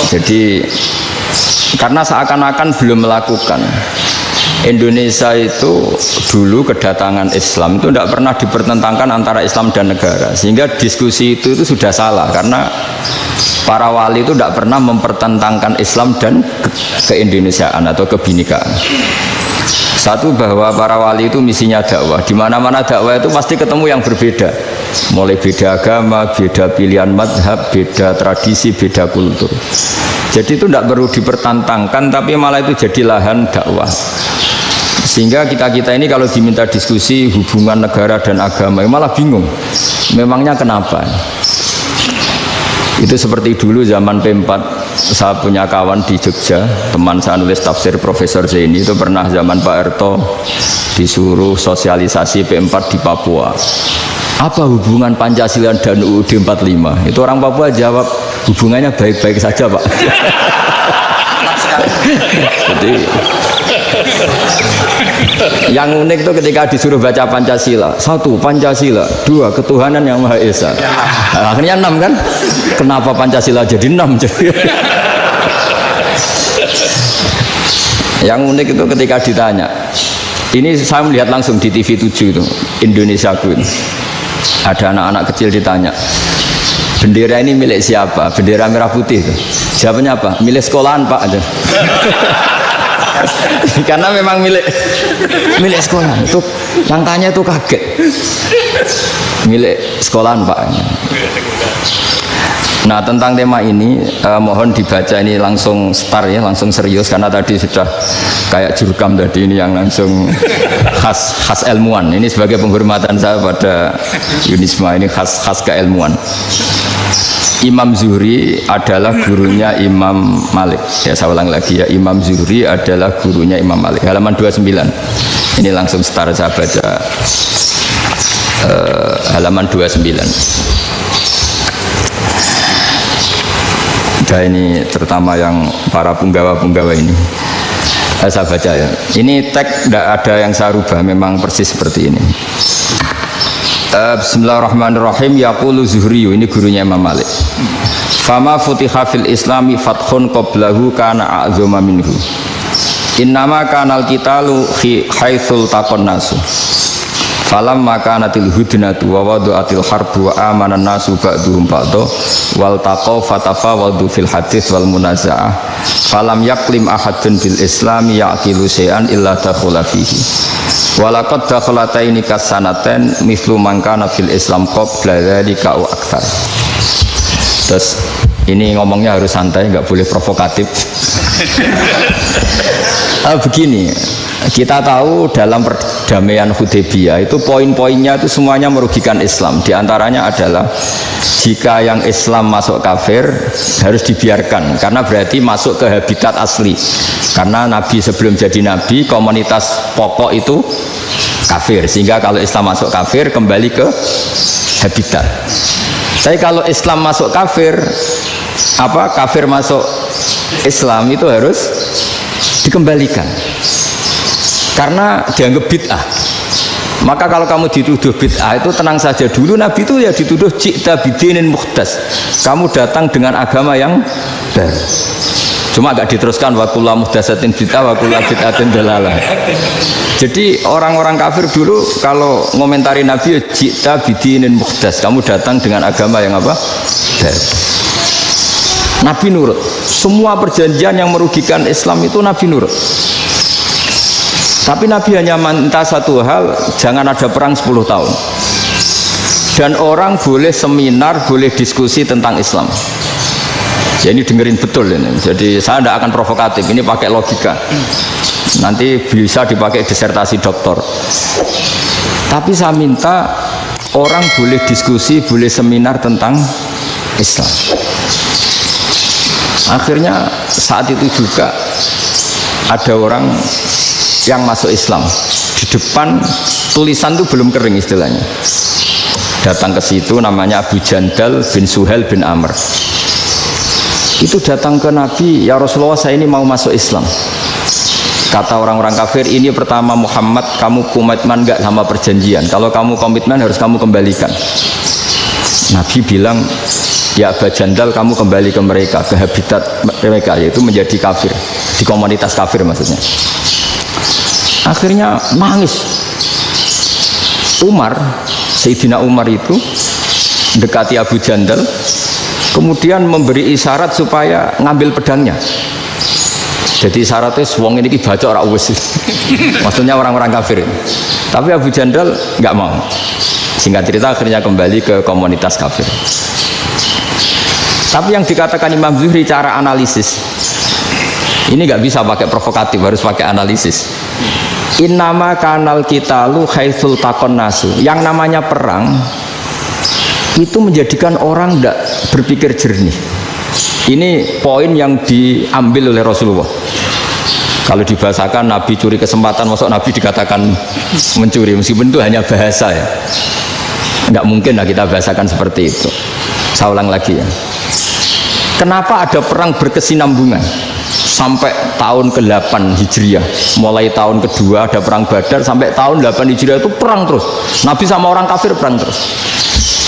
Jadi karena seakan-akan belum melakukan. Indonesia itu dulu kedatangan Islam itu tidak pernah dipertentangkan antara Islam dan negara, sehingga diskusi itu sudah salah karena para wali itu tidak pernah mempertentangkan Islam dan keindonesiaan atau kebinekaan. Satu, bahwa para wali itu misinya dakwah. Di mana-mana dakwah itu pasti ketemu yang berbeda, mulai beda agama, beda pilihan madhab, beda tradisi, beda kultur. Jadi itu tidak perlu dipertentangkan, tapi malah itu jadi lahan dakwah. Sehingga kita ini kalau diminta diskusi hubungan negara dan agama malah bingung, memangnya kenapa? Itu seperti dulu zaman P4, saya punya kawan di Jogja, teman saya nulis tafsir Profesor Zaini, itu pernah zaman Pak Erto disuruh sosialisasi P4 di Papua. Apa hubungan Pancasila dan UUD 45? Itu orang Papua jawab, hubungannya baik-baik saja Pak. Jadi yang unik itu ketika disuruh baca Pancasila, 1 Pancasila, 2 ketuhanan yang Maha Esa. Nah, akhirnya 6 kan? Kenapa Pancasila jadi 6? Yang unik itu ketika ditanya, ini saya melihat langsung di TV 7 itu, Indonesiaku ini. Ada anak-anak kecil ditanya, bendera ini milik siapa? Bendera merah putih itu. Jawabannya apa? Milik sekolahan Pak. Karena memang milik sekolahan. Itu yang tanya itu kaget. Milik sekolahan Pak. Nah, tentang tema ini mohon dibaca ini langsung start ya, langsung serius, karena tadi sudah kayak jurkam tadi, ini yang langsung khas ilmuwan. Ini sebagai penghormatan saya pada Yunisma, ini khas keilmuan. Imam Zuhri adalah gurunya Imam Malik. Ya, saya ulang lagi ya, Imam Zuhri adalah gurunya Imam Malik. Halaman 29. Ini langsung start saya baca halaman 29. Nah, ini terutama yang para punggawa-punggawa ini. Saya baca ya. Ini teks tidak ada yang saya rubah, memang persis seperti ini. Bismillahirrahmanirrahim. Yaqulu Zuhri, ini gurunya Imam Malik. Fama futiha fil islami fathun qablahu kana a'zama minhu. Innama kanal qitalu haitsul taqon nasu. Falam makanatil hudnatu wa wadu'atil harbu wa amanan nasu ba'duhum ba'du wal taqaw fatafawadu fil hadis wal munaza'ah falam yaklim ahadun bil islami ya'qilu syai'an illa dakhula fihi walaqad dakhalataini kasanaten mithlu man kana fil islam qabla dzalika wa aktsar. Terus ini ngomongnya harus santai, nggak boleh provokatif. Begini, kita tahu dalam perdamaian Hudaybiyah itu poin-poinnya itu semuanya merugikan Islam. Di antaranya adalah jika yang Islam masuk kafir harus dibiarkan, karena berarti masuk ke habitat asli. Karena Nabi sebelum jadi Nabi, komunitas pokok itu kafir, sehingga kalau Islam masuk kafir kembali ke habitat. Tapi kalau Islam masuk kafir, kafir masuk Islam itu harus dikembalikan karena dianggap bid'ah. Maka kalau kamu dituduh bid'ah itu tenang saja dulu, Nabi itu ya dituduh ji'ta bidinin muhdas, kamu datang dengan agama yang baru. Cuma agak diteruskan wa kullu muhdatsatin bid'ah wa kullu bid'atin dalalah. Jadi orang-orang kafir dulu kalau ngomentari Nabi, ji'ta bidinin muhdas, kamu datang dengan agama yang apa? Baru. Nabi nurut. Semua perjanjian yang merugikan Islam itu Nabi nurut. Tapi Nabi hanya minta satu hal, jangan ada perang 10 tahun. Dan orang boleh seminar, boleh diskusi tentang Islam. Ya, ini dengerin betul ini. Jadi saya tidak akan provokatif, ini pakai logika. Nanti bisa dipakai disertasi doktor. Tapi saya minta orang boleh diskusi, boleh seminar tentang Islam. Akhirnya saat itu juga ada orang yang masuk Islam. Di depan tulisan itu belum kering istilahnya. Datang ke situ, namanya Abu Jandal bin Suhail bin Amr. Itu datang ke Nabi, ya Rasulullah, saya ini mau masuk Islam. Kata orang-orang kafir, ini pertama Muhammad, kamu komitmen enggak sama perjanjian? Kalau kamu komitmen harus kamu kembalikan. Nabi bilang, ya Aba Jandal kamu kembali ke mereka, ke habitat mereka, yaitu menjadi kafir, di komunitas kafir maksudnya. Akhirnya nangis. Umar, Sayyidina Umar itu mendekati Abu Jandal, kemudian memberi isyarat supaya ngambil pedangnya. Jadi isyaratnya wong ini baca ora wis. Maksudnya orang-orang kafir. Tapi Abu Jandal nggak mau. Singkat cerita akhirnya kembali ke komunitas kafir. Tapi yang dikatakan Imam Zuhri cara analisis ini nggak bisa pakai provokatif, harus pakai analisis. Innama kanal qitalu haitsul taqon nasu. Yang namanya perang itu menjadikan orang tidak berpikir jernih. Ini poin yang diambil oleh Rasulullah. Kalau dibahasakan Nabi curi kesempatan, masuk Nabi dikatakan mencuri, meskipun itu hanya bahasa ya. Nggak mungkin lah kita bahasakan seperti itu. Saya ulang lagi ya. Kenapa ada perang berkesinambungan sampai tahun ke-8 Hijriah? Mulai tahun kedua ada perang Badar sampai tahun 8 Hijriah itu perang terus. Nabi sama orang kafir perang terus.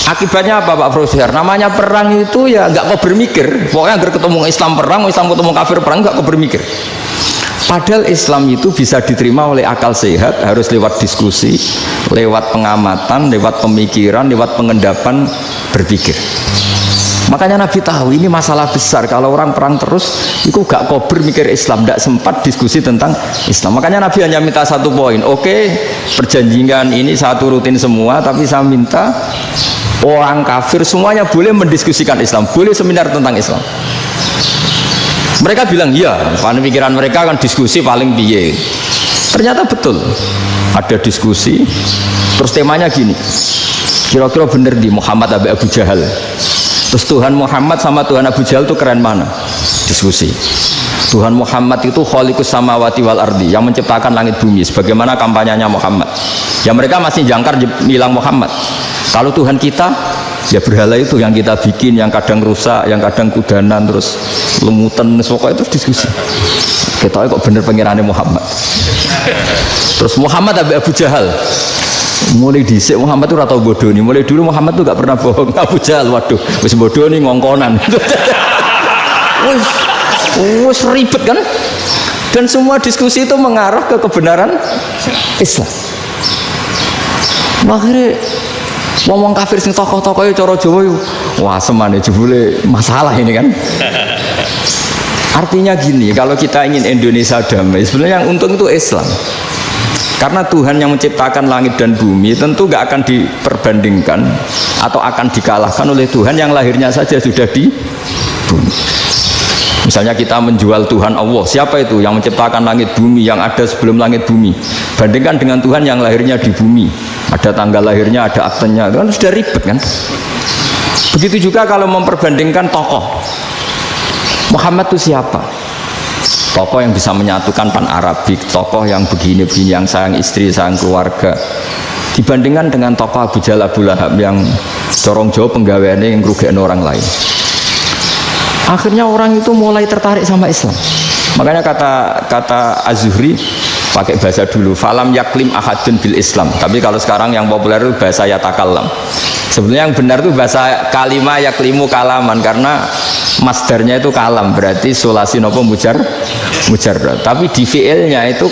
Akibatnya apa Pak Profesor? Namanya perang itu ya nggak kau bermikir. Pokoknya agar ketemu Islam perang, Islam ketemu kafir perang, nggak kau bermikir. Padahal Islam itu bisa diterima oleh akal sehat, harus lewat diskusi, lewat pengamatan, lewat pemikiran, lewat pengendapan berpikir. Makanya Nabi tahu ini masalah besar. Kalau orang perang terus, itu gak kober mikir Islam, gak sempat diskusi tentang Islam. Makanya Nabi hanya minta satu poin. Oke, perjanjian ini satu rutin semua, tapi saya minta orang kafir semuanya boleh mendiskusikan Islam, boleh seminar tentang Islam. Mereka bilang iya, karena pikiran mereka kan diskusi paling piye. Ternyata betul, ada diskusi. Terus temanya gini, kira-kira bener di Muhammad Abu Jahal. Terus Tuhan Muhammad sama Tuhan Abu Jahal itu keren mana? Diskusi. Tuhan Muhammad itu khaliqus samawati wal ardi, yang menciptakan langit bumi. Sebagaimana kampanyenya Muhammad. Ya mereka masih jangkar bilang Muhammad. Kalau Tuhan kita, ya berhala itu yang kita bikin, yang kadang rusak, yang kadang kudanan, terus lemutan, pokoknya itu diskusi. Kita kok bener pengirannya Muhammad. Terus Muhammad Abu Jahal. Mulai dhisik Muhammad itu ora tau bodoh nih. Mulai dulu Muhammad tuh gak pernah bohong. Abu Jahal, waduh, wis bodoh nih ngongkonan. Wis ribet kan? Dan semua diskusi itu mengarah ke kebenaran Islam. Akhirnya ngomong kafir sing tokoh-tokohnya cara Jawa itu, wah semane jebule masalah ini kan. Artinya gini, kalau kita ingin Indonesia damai, sebenarnya yang untung itu Islam. Karena Tuhan yang menciptakan langit dan bumi tentu gak akan diperbandingkan atau akan dikalahkan oleh Tuhan yang lahirnya saja sudah di bumi. Misalnya kita menjual Tuhan Allah, siapa itu yang menciptakan langit bumi, yang ada sebelum langit bumi, bandingkan dengan Tuhan yang lahirnya di bumi, ada tanggal lahirnya, ada aktenya, itu kan sudah ribet kan. Begitu juga kalau memperbandingkan tokoh, Muhammad itu siapa? Tokoh yang bisa menyatukan pan Arabik, tokoh yang begini-begini, yang sayang istri, sayang keluarga, dibandingkan dengan tokoh Abu Jahal, Abu Lahab yang corong jauh penggaweannya yang merugikan orang lain. Akhirnya orang itu mulai tertarik sama Islam. Makanya kata Az-Zuhri pakai bahasa dulu, falam yaklim ahadun bil Islam. Tapi kalau sekarang yang populer itu bahasa yatakallam. Sebenarnya yang benar itu bahasa kalimah yaklimu kalaman, karena masdarnya itu kalam, berarti sulasi nopo mujarrad. Tapi di fi'ilnya itu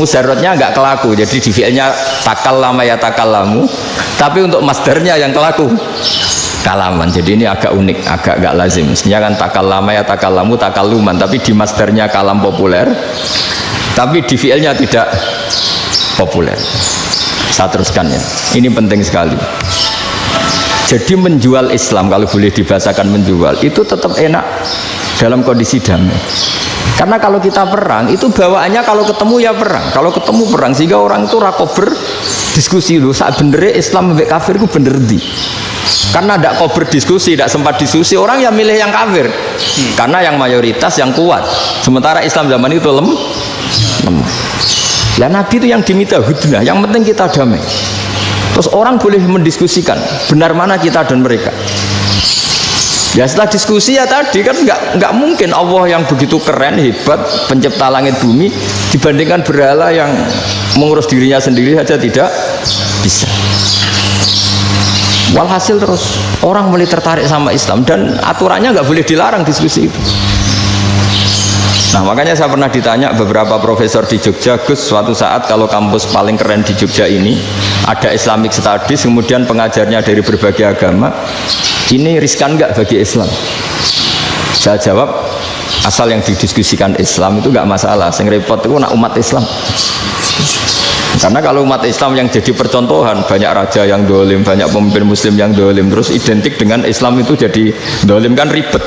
mujarradnya enggak kelaku. Jadi di fi'ilnya takallama yatakallamu, tapi untuk masdarnya yang kelaku kalaman. Jadi ini agak unik, agak enggak lazim. Mestinya kan takallama yatakallamu takalluman, tapi di masdarnya kalam populer, tapi di fi'ilnya tidak populer. Saya teruskan ya, ini penting sekali. Jadi menjual Islam, kalau boleh dibahasakan menjual, itu tetap enak dalam kondisi damai. Karena kalau kita perang, itu bawaannya kalau ketemu ya perang, kalau ketemu perang, sehingga orang itu rakober diskusi dulu, saat bener Islam sampai kafir itu bener di. Karena tidak kober diskusi, tidak sempat diskusi, orang yang milih yang kafir. Karena yang mayoritas yang kuat, sementara Islam zaman itu lemah. Lah Nabi itu yang diminta hudnah, yang penting kita damai. Terus orang boleh mendiskusikan benar mana kita dan mereka. Ya setelah diskusi ya tadi kan nggak mungkin Allah yang begitu keren hebat pencipta langit bumi dibandingkan berhala yang mengurus dirinya sendiri saja tidak bisa. Walhasil terus orang mulai tertarik sama Islam dan aturannya nggak boleh dilarang diskusi itu. Nah makanya saya pernah ditanya beberapa profesor di Jogja, Gus, suatu saat kalau kampus paling keren di Jogja ini ada Islamic Studies, kemudian pengajarnya dari berbagai agama, ini riskan nggak bagi Islam? Saya jawab, asal yang didiskusikan Islam itu nggak masalah, yang repot itu nak umat Islam. Karena kalau umat Islam yang jadi percontohan, banyak raja yang dolim, banyak pemimpin muslim yang dolim, terus identik dengan Islam itu jadi dolim, kan ribet.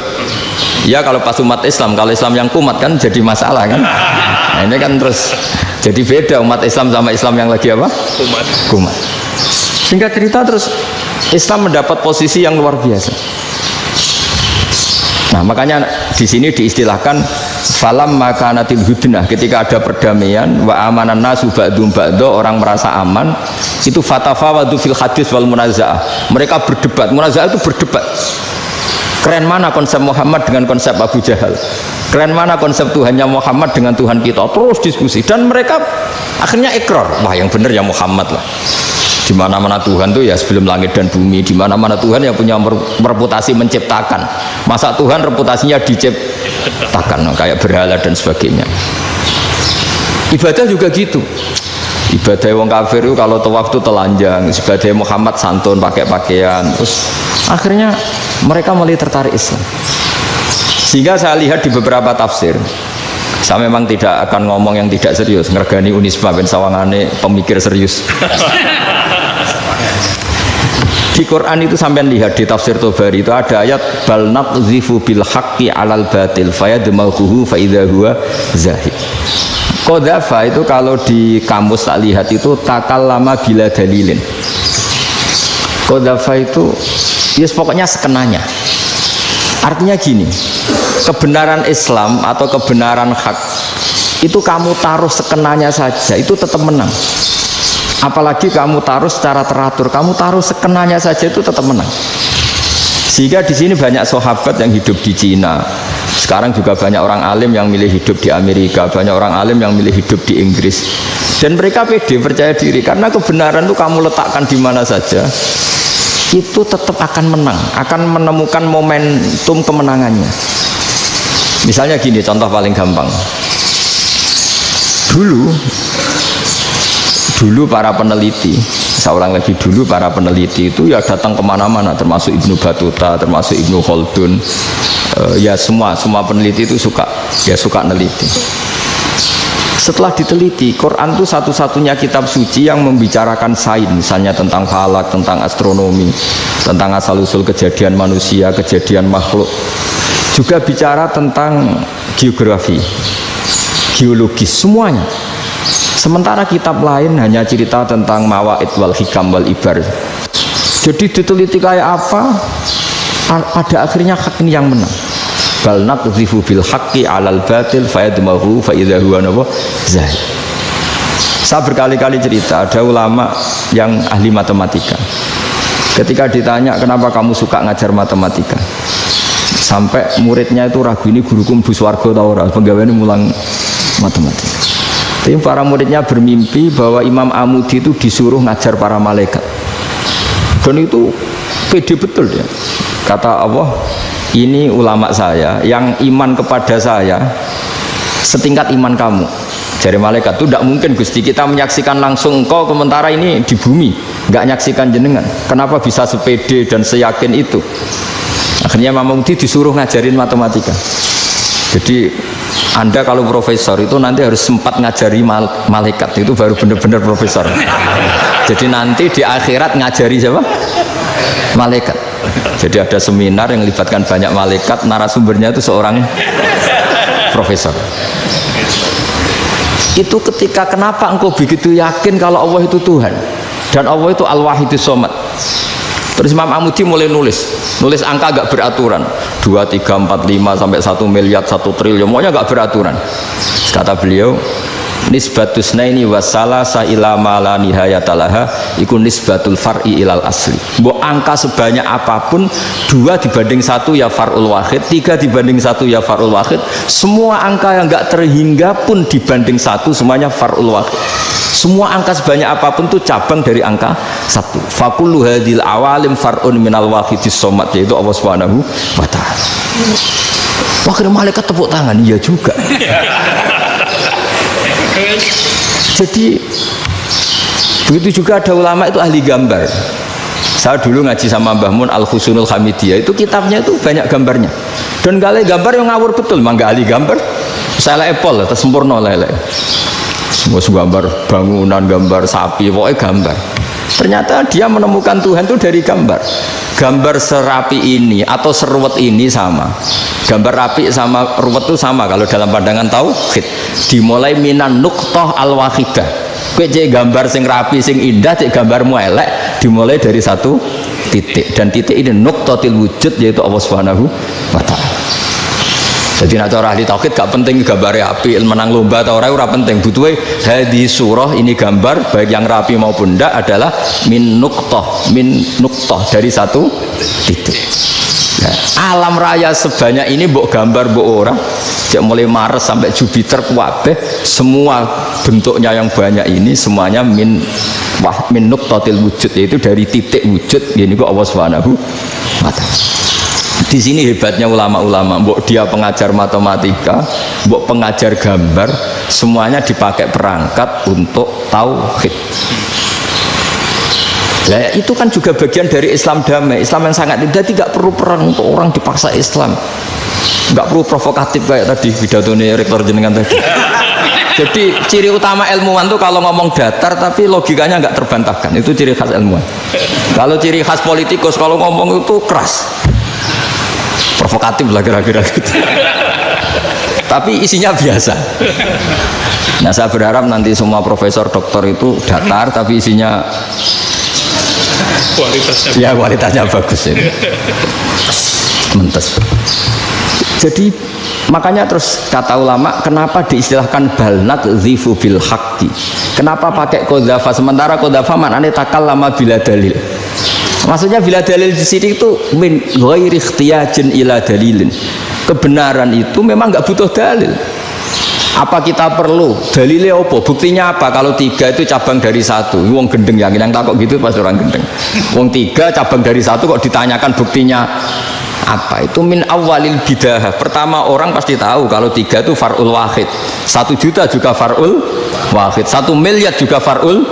Ya kalau pas umat Islam, kalau Islam yang kumat kan jadi masalah kan. Nah ini kan terus jadi beda umat Islam sama Islam yang lagi apa? Kumat. Singkat cerita terus Islam mendapat posisi yang luar biasa. Nah makanya di sini diistilahkan falam makanatil hudnah, ketika ada perdamaian wa amanan nasu ba'dum ba'do, orang merasa aman, itu fatafawadu fil hadis wal munazaah, mereka berdebat. Munazaah itu berdebat, keren mana konsep Muhammad dengan konsep Abu Jahal, keren mana konsep Tuhannya Muhammad dengan Tuhan kita, terus diskusi. Dan mereka akhirnya ikrar, wah yang benar ya Muhammad lah. Di mana-mana Tuhan tuh ya sebelum langit dan bumi, di mana-mana Tuhan yang punya reputasi menciptakan. Masa Tuhan reputasinya diciptakan, kayak berhala dan sebagainya. Ibadah juga gitu. Ibadah wong kafir itu kalau tawaf itu telanjang, ibadah Muhammad santun pakai pakaian. Terus akhirnya mereka mulai tertarik Islam. Sehingga saya lihat di beberapa tafsir, saya memang tidak akan ngomong yang tidak serius, ngergani Unisma ben sawangane pemikir serius. Di Quran itu sampean lihat di tafsir Tobari itu ada ayat bal naqzifu bil haqqi 'alal batil fayadmaghuhu fa idza huwa zahid. Qadzafa itu kalau di kamus tak lihat itu takallama bila dalilin. Qadzafa itu ya pokoknya sekenanya. Artinya gini, kebenaran Islam atau kebenaran hak itu kamu taruh sekenanya saja itu tetap menang. Apalagi kamu taruh secara teratur, kamu taruh sekenanya saja itu tetap menang. Sehingga di sini banyak sahabat yang hidup di Cina. Sekarang juga banyak orang alim yang milih hidup di Amerika, banyak orang alim yang milih hidup di Inggris. Dan mereka pede, percaya diri, karena kebenaran itu kamu letakkan di mana saja, itu tetap akan menang, akan menemukan momentum kemenangannya. Misalnya gini, contoh paling gampang. Dulu para peneliti, saya ulang lagi, dulu para peneliti itu ya datang kemana-mana, termasuk Ibnu Battuta, termasuk Ibnu Khaldun, ya semua peneliti itu suka neliti. Setelah diteliti, Quran itu satu-satunya kitab suci yang membicarakan sains, misalnya tentang falak, tentang astronomi, tentang asal-usul kejadian manusia, kejadian makhluk, juga bicara tentang geografi, geologis, semuanya. Sementara kitab lain hanya cerita tentang mawaid wal hikam wal ibar. Jadi diteliti kayak apa, pada akhirnya hak ini yang menang. Bal naqzifu bil haqqi 'alal batil fayadmaghu fa idza huwa zahid. Saya berkali-kali cerita, ada ulama yang ahli matematika. Ketika ditanya kenapa kamu suka ngajar matematika, sampai muridnya itu ragu, ini guruku mlebu swarga ta ora, penggaweane mulang matematika. Tapi para muridnya bermimpi bahwa Imam Amudi itu disuruh ngajar para malaikat. Dan itu pede betul ya. Kata Allah, ini ulama saya yang iman kepada saya setingkat iman kamu. Dari malaikat itu tidak mungkin Gusti, kita menyaksikan langsung engkau, sementara ini di bumi nggak nyaksikan jenengan. Kenapa bisa sepede dan seyakin itu? Akhirnya Imam Amudi disuruh ngajarin matematika. Jadi Anda kalau profesor itu nanti harus sempat ngajari malaikat, itu baru benar-benar profesor. Jadi nanti di akhirat ngajari siapa? Malaikat. Jadi ada seminar yang melibatkan banyak malaikat, narasumbernya itu seorang profesor. Itu ketika kenapa engkau begitu yakin kalau Allah itu Tuhan dan Allah itu Al-Wahidus Shomad. Terus Imam Amudi mulai nulis angka agak beraturan, 2, 3, 4, 5 sampai 1 miliar, 1 triliun, pokoknya agak beraturan. Kata beliau, nisbatus naini wasalasa ila ma la nihayatalaha iku nisbatul far'i ilal asli. Mbok angka sebanyak apapun, 2 dibanding 1 ya far'ul wahid, 3 dibanding 1 ya far'ul wahid, semua angka yang enggak terhingga pun dibanding 1 semuanya far'ul wahid. Semua angka sebanyak apapun itu cabang dari angka 1. Fakullu hadil awalim far'un minal wahidis somad, yaitu Allah Subhanahu wa ta'ala. Wah, kira malaikat tepuk tangan, iya juga. Jadi begitu juga ada ulama itu ahli gambar. Saya dulu ngaji sama Mbah Mun Al-Husunul Hamidiyah, itu kitabnya itu banyak gambarnya. Dan gale gambar yang ngawur betul, memang gak ahli gambar. Saya Apple, terus sempurna lele. Semua gambar bangunan, gambar sapi, pokoknya gambar. Ternyata dia menemukan Tuhan itu dari gambar. Gambar serapi ini atau seruwet ini sama. Gambar rapi sama ruwet itu sama kalau dalam pandangan tauhid. Dimulai minan nuqtah al-wahidah. Kowe cek gambar sing rapi, sing indah, cek gambarmu elek, dimulai dari satu titik. Dan titik ini nuqtatil wujud, yaitu Allah Subhanahu wa ta'ala. Jadi nak cara ahli tauhid gak penting gambar api, menang lomba atau ora penting. Butuhe hadis surah ini gambar baik yang rapi maupun ndak adalah min nuqtah dari satu titik. Nah, alam raya sebanyak ini mbok gambar mbok ora, cek mulai Mars sampai Jupiter kabeh semua bentuknya yang banyak ini semuanya min nuqtatil wujud, yaitu dari titik wujud. Ini kok Allah Subhanahu wa ta'ala. Di sini hebatnya ulama-ulama, mbok dia pengajar matematika, mbok pengajar gambar, semuanya dipakai perangkat untuk tauhid. Nah, itu kan juga bagian dari Islam damai, Islam yang sangat tidak perlu perang untuk orang dipaksa Islam, nggak perlu provokatif kayak tadi pidatonya rektor jenengan tadi. Jadi ciri utama ilmuwan tuh kalau ngomong datar tapi logikanya nggak terbantahkan, itu ciri khas ilmuwan. Kalau ciri khas politikus kalau ngomong itu keras, provokatif lah kira-kira gitu. Tapi isinya biasa. Nah, saya berharap nanti semua profesor doktor itu datar tapi isinya kualitasnya bagus ini. Mentes. Jadi makanya terus kata ulama, kenapa diistilahkan balnat zifu bil haqqi? Kenapa pakai qadzafa sementara qadzafa maknanya takallama bila dalil? Maksudnya bila dalil di sini itu min ghairi ikhtiyajin ila dalilin. Kebenaran itu memang nggak butuh dalil. Apa kita perlu dalilnya apa? Buktinya apa? Kalau 3 itu cabang dari 1. Wong gendeng yang takut gitu pas orang gendeng. Wong 3 cabang dari 1 kok ditanyakan buktinya apa? Itu min awalil bidah. Pertama orang pasti tahu kalau 3 itu far'ul wahid. 1 juta juga far'ul wahid. 1 miliar juga far'ul.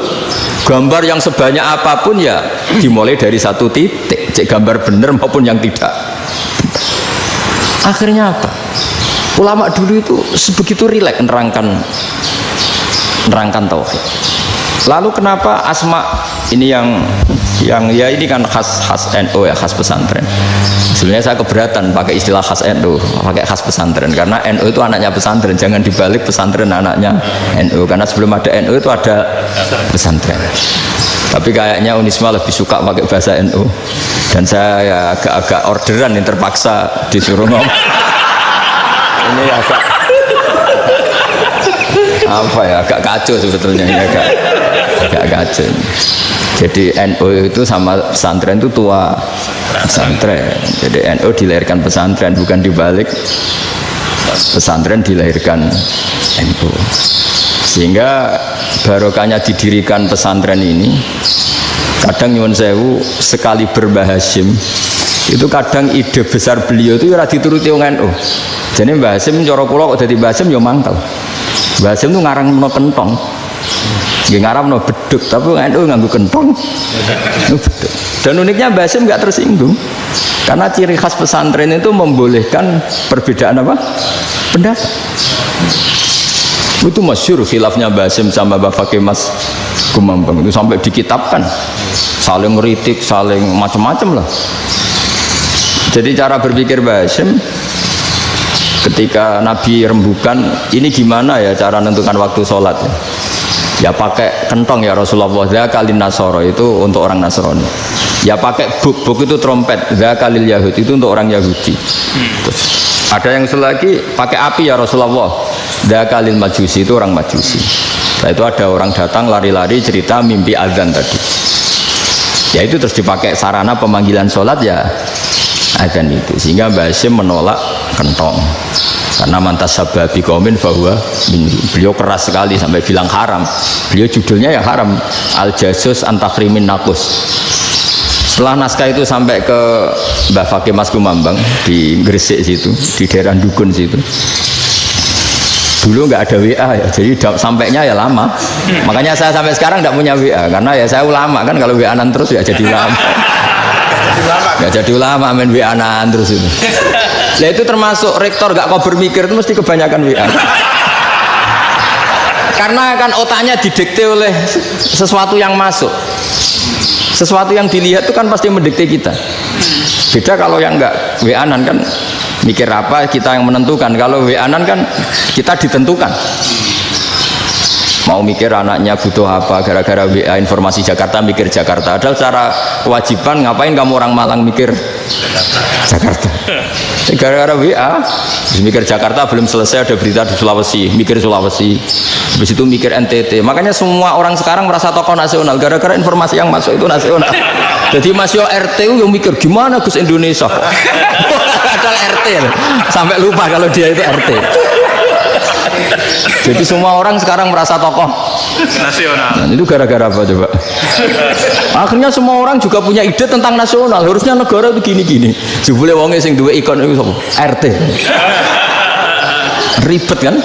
Gambar yang sebanyak apapun ya dimulai dari 1 titik. Cek gambar bener maupun yang tidak. Akhirnya apa? Ulama dulu itu sebegitu rileks nerangkan tauhid. Lalu kenapa asma ini yang ya ini kan khas NU ya, khas pesantren. Sebenarnya saya keberatan pakai istilah khas NU, pakai khas pesantren karena NU itu anaknya pesantren, jangan dibalik pesantren anaknya NU, karena sebelum ada NU itu ada pesantren. Tapi kayaknya Unisma lebih suka pakai bahasa NU dan saya ya agak orderan yang terpaksa disuruh ngomong. Ini agak apa ya, agak kacau sebetulnya ini, agak kacau. Jadi NU itu sama pesantren itu tua pesantren. Jadi NU dilahirkan pesantren, bukan dibalik pesantren dilahirkan NU. Sehingga barokahnya didirikan pesantren ini, kadang nyuwun sewu sekali Mbah Hasyim itu kadang ide besar beliau itu ora dituruti wong NU. Jadi Mbah Hasyim cara kula kok dadi Mbah Hasyim ya mangkel. Mbah Hasyim itu ngarangno kentong. Nggih ngaramno beduk, tapi NU nganggo kentong. Dan uniknya Mbah Hasyim enggak tersinggung. Karena ciri khas pesantren itu membolehkan perbedaan apa? Pendapat. Itu masyhur khilafnya Mbah Hasyim sama Mbah Fakih Mas Kumambang itu sampai dikitabkan. Saling ngeritik, saling macam-macam lah. Jadi cara berpikir Mbah Hasyim ketika Nabi rembukan, ini gimana ya cara menentukan waktu sholat ya? Ya pakai kentong ya Rasulullah, zakalin nasoro itu untuk orang Nasrani. Ya pakai buk itu trompet, zakalil Yahud itu untuk orang Yahudi. Terus ada yang lagi pakai api ya Rasulullah, zakalil Majusi itu orang Majusi. Nah itu ada orang datang lari-lari cerita mimpi azan tadi. Ya itu terus dipakai sarana pemanggilan sholat ya azan itu. Sehingga Mbah Hasyim menolak kentong. Karena mantas sababi qaumin bahwa beliau keras sekali sampai bilang haram. Beliau judulnya ya haram, al-jasus antakrimin nakus. Setelah naskah itu sampai ke Mbah Fakih Mas Kumambang di Gresik situ, di daerah Dukun situ. Dulu nggak ada WA ya, jadi sampainya ya lama. Makanya saya sampai sekarang nggak punya WA, karena ya saya ulama kan, kalau WA-an terus ya jadi ulama. Ya jadi ulama main WA-an terus itu. Nah itu termasuk rektor gak kau bermikir itu mesti kebanyakan WA. Karena kan otaknya didikte oleh sesuatu yang masuk. Sesuatu yang dilihat itu kan pasti mendikte kita. Beda kalau yang enggak WA-an kan mikir apa kita yang menentukan. Kalau WA-an kan kita ditentukan. Mau mikir anaknya butuh apa, gara-gara WA informasi Jakarta mikir Jakarta. Padahal secara kewajiban ngapain kamu orang Malang mikir Jakarta? Gara-gara WA mikir Jakarta belum selesai ada berita di Sulawesi, mikir Sulawesi. Habis itu mikir NTT. Makanya semua orang sekarang merasa tokoh nasional gara-gara informasi yang masuk itu nasional. Jadi Mas Yo RT itu yang mikir gimana Gus Indonesia. Padahal RT sampai lupa kalau dia itu RT. Jadi semua orang sekarang merasa tokoh nasional. Nah, itu gara-gara apa coba? Akhirnya semua orang juga punya ide tentang nasional. Harusnya negara itu gini-gini. Jebule wonge sing duwe ikon itu sapa? RT. Ribet kan?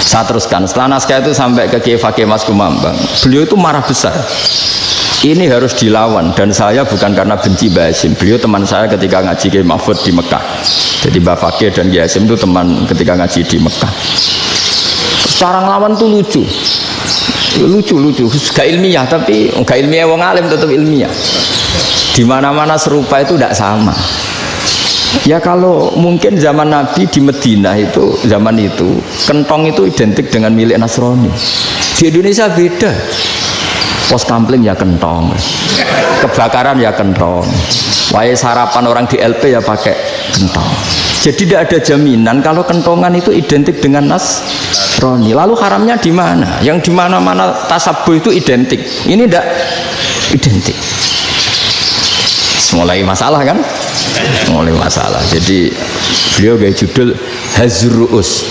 Saya teruskan. Setelah naskah itu sampai ke Kiai Fakih Mas Kumambang. Beliau itu marah besar. Ini harus dilawan, dan saya bukan karena benci Mbah Hasyim. Beliau teman saya ketika ngaji Kiai Mahfud di Mekah. Jadi Mbah Fakih dan Kiai Hasyim itu teman ketika ngaji di Mekah. Cara ngelawan tuh lucu, gak ilmiah, tapi gak ilmiah wong alim tetap ilmiah. Di mana-mana serupa itu tidak sama. Ya kalau mungkin zaman Nabi di Madinah itu, zaman itu kentong itu identik dengan milik Nasrani. Di Indonesia beda. Pos kampling ya kentong, kebakaran ya kentong, wae sarapan orang di LP ya pakai kentong. Jadi tidak ada jaminan kalau kentongan itu identik dengan Nasrani. Lalu haramnya di mana? Yang di mana-mana tasabuh itu identik. Ini tidak identik. Mulai masalah kan? Mulai masalah. Jadi beliau gaya judul Hazruus.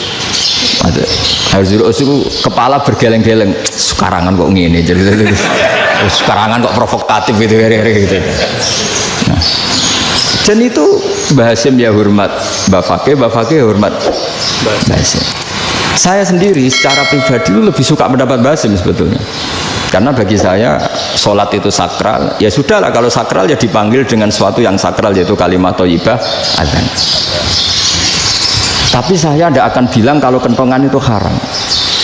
Hazruus itu kepala bergeleng-geleng. Sekarangan kok ngene jadi sekarangan kok provokatif gitu. Nah, dan itu Mbah Hasyim ya hormat Mbah Fakih hormat Mbah Hasyim. Saya sendiri secara pribadi itu lebih suka mendapat Mbah Hasyim sebetulnya. Karena bagi saya sholat itu sakral. Ya sudahlah kalau sakral ya dipanggil dengan sesuatu yang sakral, yaitu kalimat thayyibah adzan. Tapi saya tidak akan bilang kalau kentongan itu haram.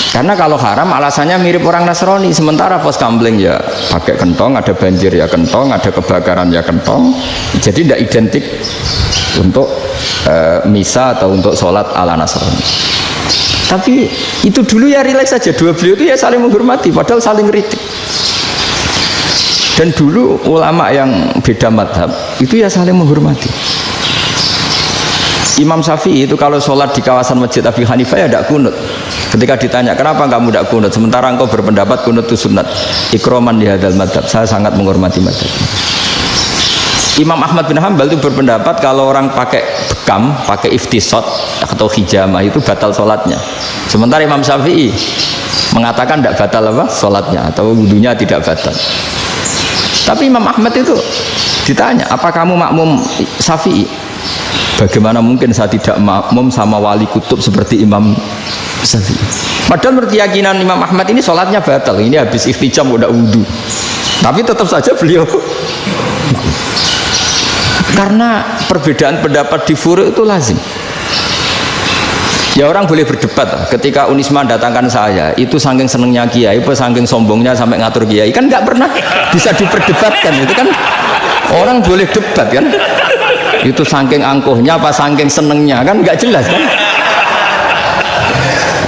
Karena kalau haram alasannya mirip orang Nasrani. Sementara pos kampling ya pakai kentong, ada banjir ya kentong, ada kebakaran ya kentong. Jadi tidak identik untuk misa atau untuk sholat ala Nasrani. Tapi itu dulu ya rileks saja. Dua beliau itu ya saling menghormati, padahal saling kritik. Dan dulu ulama yang beda madhab itu ya saling menghormati. Imam Syafi'i itu kalau sholat di kawasan Masjid Abi Hanifah ya tidak kunut. Ketika ditanya kenapa kamu tidak kunut, sementara engkau berpendapat kunut itu sunat. Ikroman di hadal madhab, saya sangat menghormati madhab. Imam Ahmad bin Hanbal itu berpendapat kalau orang pakai bekam, pakai iftisot atau hijamah itu batal sholatnya. Sementara Imam Syafi'i mengatakan tidak batal apa sholatnya atau wudunya tidak batal. Tapi Imam Ahmad itu ditanya, apa kamu makmum Syafi'i? Bagaimana mungkin saya tidak makmum sama wali kutub seperti Imam Syafi'i? Padahal menurut keyakinan Imam Ahmad ini sholatnya batal. Ini habis iftijam udah wudu. Tapi tetap saja beliau. Karena perbedaan pendapat di furu' itu lazim. Ya orang boleh berdebat. Ketika Unisma datangkan saya, itu saking senengnya kiai, saking sombongnya sampai ngatur kiai, kan nggak pernah bisa diperdebatkan. Itu kan orang boleh debat kan? Itu saking angkuhnya apa saking senengnya kan nggak jelas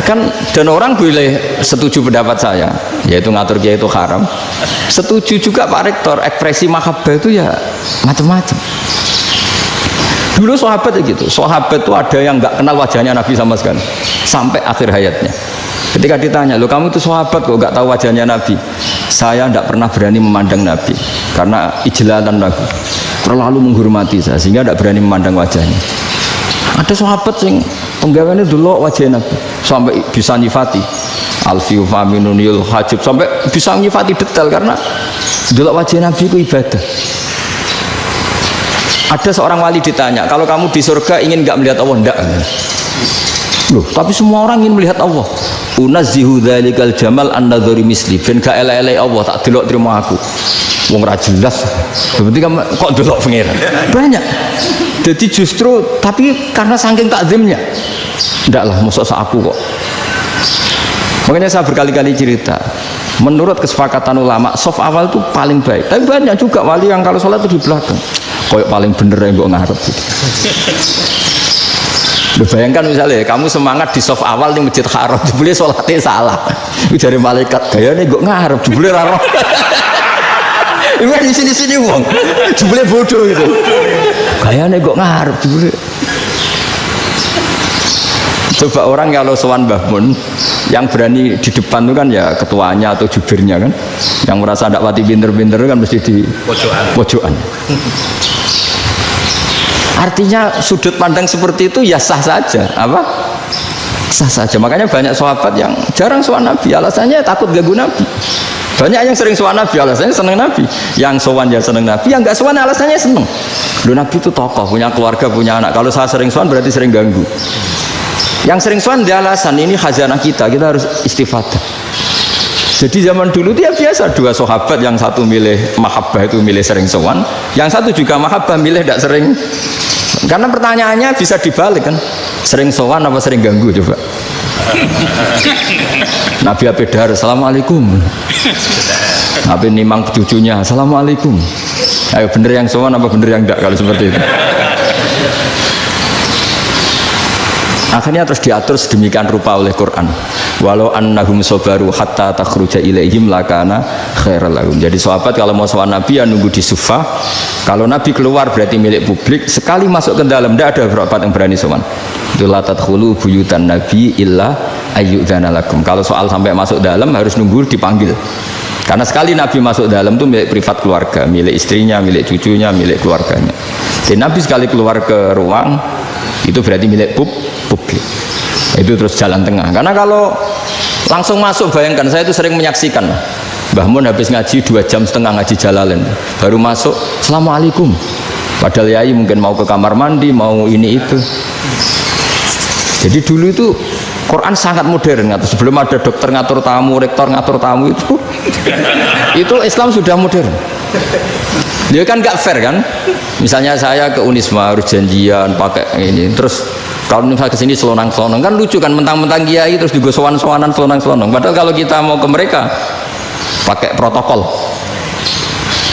kan dan orang boleh setuju pendapat saya, yaitu ngatur kiai itu haram. Setuju juga Pak Rektor, ekspresi mahabbah itu ya macam-macam. Dulu sahabat gitu, sahabat itu ada yang nggak kenal wajahnya Nabi sama sekali sampai akhir hayatnya. Ketika ditanya, lo kamu itu sahabat kok nggak tahu wajahnya Nabi? Saya tidak pernah berani memandang Nabi karena ijlalan Nabi. terlalu menghormati saya sehingga tidak berani memandang wajahnya. Ada sahabat yang penggawaannya dulu wajah Nabi sampai bisa nyifati alfiu faminunil hajib, sampai bisa nyifati detail karena dulu wajah Nabi itu ibadah. Ada seorang wali ditanya, kalau kamu di surga ingin nggak melihat Allah? Enggak. Loh, tapi semua orang ingin melihat Allah. Unazzihu dzalikal jamal an-nadhari misli, ben gak elek-elek Allah tak delok terima aku. Wong ra jelas. Berarti kok delok pengiran. Banyak. Jadi justru tapi karena saking takzimnya. Ndaklah mosok aku kok. Makanya saya berkali-kali cerita. Menurut kesepakatan ulama, soft awal itu paling baik. Tapi banyak juga wali yang kalau sholat itu di belakang. Koyok paling bener yang mbok ngarep gitu. Bayangkan misalnya kamu semangat di soft awal di Masjid Haram, jebule sholatnya salah. Itu dari malaikat, gayane kok ngarep, jebule ra roh. Iku di sini-sini wong. Jebule bodoh itu. Gayane kok ngarep jebule. Coba orang kalau sowan Mbah Mun yang berani di depan itu kan ya ketuanya atau jubirnya kan, yang merasa tidak pati pinter-pinter kan mesti di pojokan. Artinya sudut pandang seperti itu ya sah saja, apa? Sah saja. Makanya banyak sahabat yang jarang sowan Nabi, alasannya takut ganggu Nabi. Banyak yang sering sowan Nabi, alasannya seneng Nabi. Yang sowan ya seneng Nabi, yang nggak sowan alasannya seneng. Loh, Nabi itu tokoh, punya keluarga, punya anak. Kalau saya sering sowan berarti sering ganggu. Yang sering sowan dia alasan ini khazanah kita harus istifadah. Jadi zaman dulu dia biasa dua sahabat, yang satu milih mahabbah itu milih sering sowan, yang satu juga mahabbah milih tidak sering. Karena pertanyaannya bisa dibalik kan, sering sowan apa sering ganggu coba. Nabi Abedar, assalamualaikum. Nabi nimang cucunya, assalamualaikum. Ayo bener yang sowan apa bener yang enggak kalau seperti itu. Akhirnya terus diatur sedemikian rupa oleh Quran. Walau annahum sabaru hatta takhruja ilaihim lakana khairal lahum. Jadi sahabat kalau mau sowan Nabi ya nunggu di Sufah. Kalau Nabi keluar berarti milik publik. Sekali masuk ke dalam tidak ada berapa yang berani sowan. La tadkhulu buyutan nabi illa ayyudzana lakum. Kalau soal sampai masuk dalam harus nunggu dipanggil. Karena sekali Nabi masuk dalam itu milik privat keluarga, milik istrinya, milik cucunya, milik keluarganya. Jadi Nabi sekali keluar ke ruang itu berarti milik publik. Itu terus jalan tengah. Karena kalau langsung masuk, bayangkan saya itu sering menyaksikan Mbah Mun habis ngaji 2,5 jam ngaji Jalalain, baru masuk assalamualaikum. Padahal yai mungkin mau ke kamar mandi, mau ini itu. Jadi dulu itu Quran sangat modern, sebelum ada dokter ngatur tamu, rektor ngatur tamu itu Islam sudah modern. Dia kan nggak fair kan? Misalnya saya ke Unisma harus janjian pakai ini, terus kalau misalnya kesini selonang-selonang kan lucu kan, mentang-mentang kiai terus juga sowan-sowanan selonang-selonang. Padahal kalau kita mau ke mereka pakai protokol.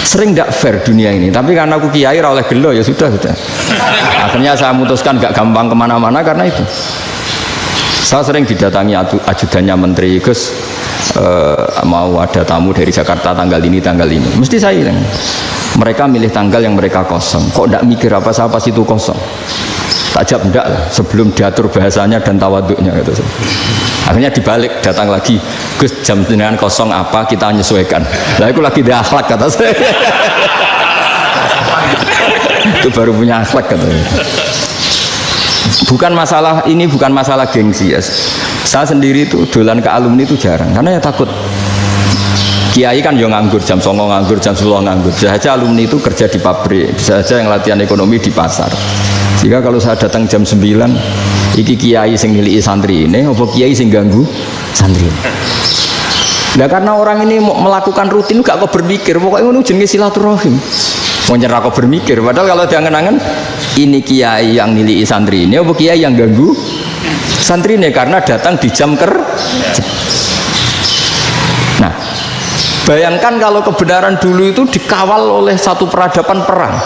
Sering tidak fair dunia ini, tapi karena aku kiai oleh gelo ya sudah. Akhirnya saya memutuskan gak gampang kemana-mana karena itu. Saya sering didatangi ajudannya menteri, Gus mau ada tamu dari Jakarta tanggal ini, mesti saya bilang, mereka milih tanggal yang mereka kosong, kok tidak mikir apa situ kosong. Tak jawab enggak lah, sebelum diatur bahasanya dan tawaduknya gitu. Akhirnya dibalik, datang lagi, Gus jam dengan kosong apa kita menyesuaikan. Lah itu lagi dia akhlak kata saya. Itu baru punya akhlak katanya. Bukan masalah ini, bukan masalah gengsi ya. Saya sendiri itu dolan ke alumni itu jarang, karena ya takut. Kiai kan yang nganggur, jam 9 nganggur, jam 10 nganggur. Bisa saja alumni itu kerja di pabrik, bisa saja yang latihan ekonomi di pasar. Jika kalau saya datang jam 9, iki kiai sing miliki santri ini, apa kiai sing ganggu santri. Nah karena orang ini melakukan rutin gak kok berpikir, pokoknya ngono jenenge silaturahim. Mau nyerah kok berpikir, padahal kalau diangen-angen ini kiai yang miliki santri ini, apa kiai yang ganggu santri ini karena datang di jam kerja. Nah, bayangkan kalau kebenaran dulu itu dikawal oleh satu peradaban perang.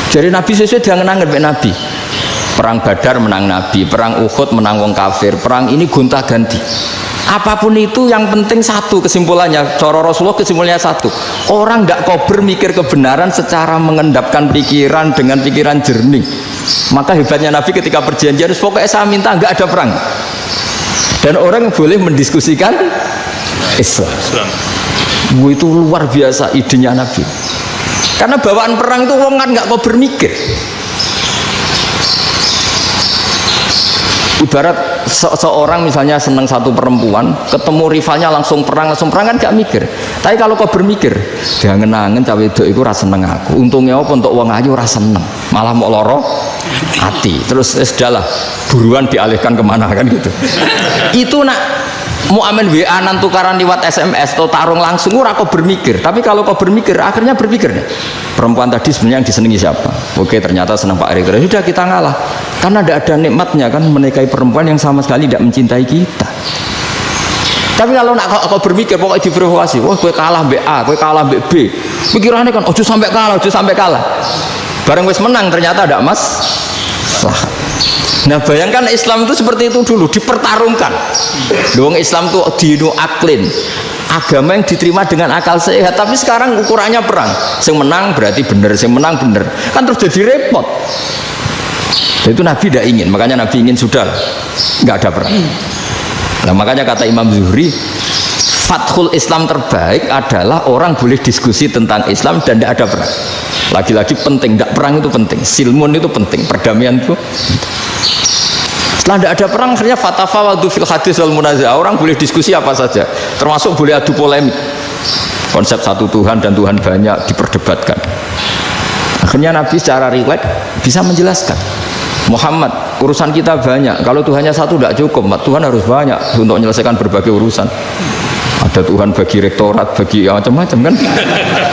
Jadi Nabi sesuai diangen-angen Nabi. Perang Badar menang Nabi, perang Uhud menang wong kafir, perang ini gonta-ganti. Apapun itu yang penting satu kesimpulannya, cara Rasulullah kesimpulannya satu. Orang tidak kober mikir kebenaran secara mengendapkan pikiran dengan pikiran jernih. Maka hebatnya Nabi ketika perjanjian, pokoknya saya minta nggak ada perang. Dan orang boleh mendiskusikan Islam. Itu luar biasa idenya Nabi. Karena bawaan perang itu wong kan nggak kok bermikir. Ibarat seorang misalnya senang satu perempuan, ketemu rivalnya langsung perang kan gak mikir. Tapi kalau kau bermikir, jangan ngenangen cawe itu ora seneng aku. Untungnya apa untuk wong ayu ora seneng, malah mau loro hati. Terus sudahlah, buruan dialihkan kemana kan gitu. Itu nak mau amen WA nan tukaran lewat SMS atau tarung langsung ora kau bermikir. Tapi kalau kau bermikir, akhirnya berpikir nih. Perempuan tadi sebenarnya yang disenangi siapa? Oke, ternyata senang Pak Erick. Sudah kita ngalah. Karena tidak ada nikmatnya kan menikahi perempuan yang sama sekali tidak mencintai kita. Tapi kalau nak kau berpikir pokoknya diprovokasi, wah gue kalah B A, gue kalah B B. Pikirannya kan, ojo sampai kalah. Bareng wis menang ternyata ada mas. Nah bayangkan Islam itu seperti itu dulu, dipertarungkan. Doang Islam itu dinu aklin, agama yang diterima dengan akal sehat. Tapi sekarang ukurannya perang. Yang menang berarti benar, yang menang benar. Kan terus jadi repot. Dan itu Nabi tidak ingin, makanya Nabi ingin sudah nggak ada perang. Nah makanya kata Imam Zuhri, fathul Islam terbaik adalah orang boleh diskusi tentang Islam dan tidak ada perang. Lagi-lagi penting, tidak perang itu penting, silmun itu penting, perdamaian itu. Setelah tidak ada perang, akhirnya fatafawadu fil hadis wal munazah, orang boleh diskusi apa saja, termasuk boleh adu polemik. Konsep satu Tuhan dan Tuhan banyak diperdebatkan. Akhirnya Nabi secara riwayat bisa menjelaskan, Muhammad, urusan kita banyak. Kalau Tuhannya satu tidak cukup, Tuhan harus banyak untuk menyelesaikan berbagai urusan. Ada Tuhan bagi rektorat, bagi macam-macam kan.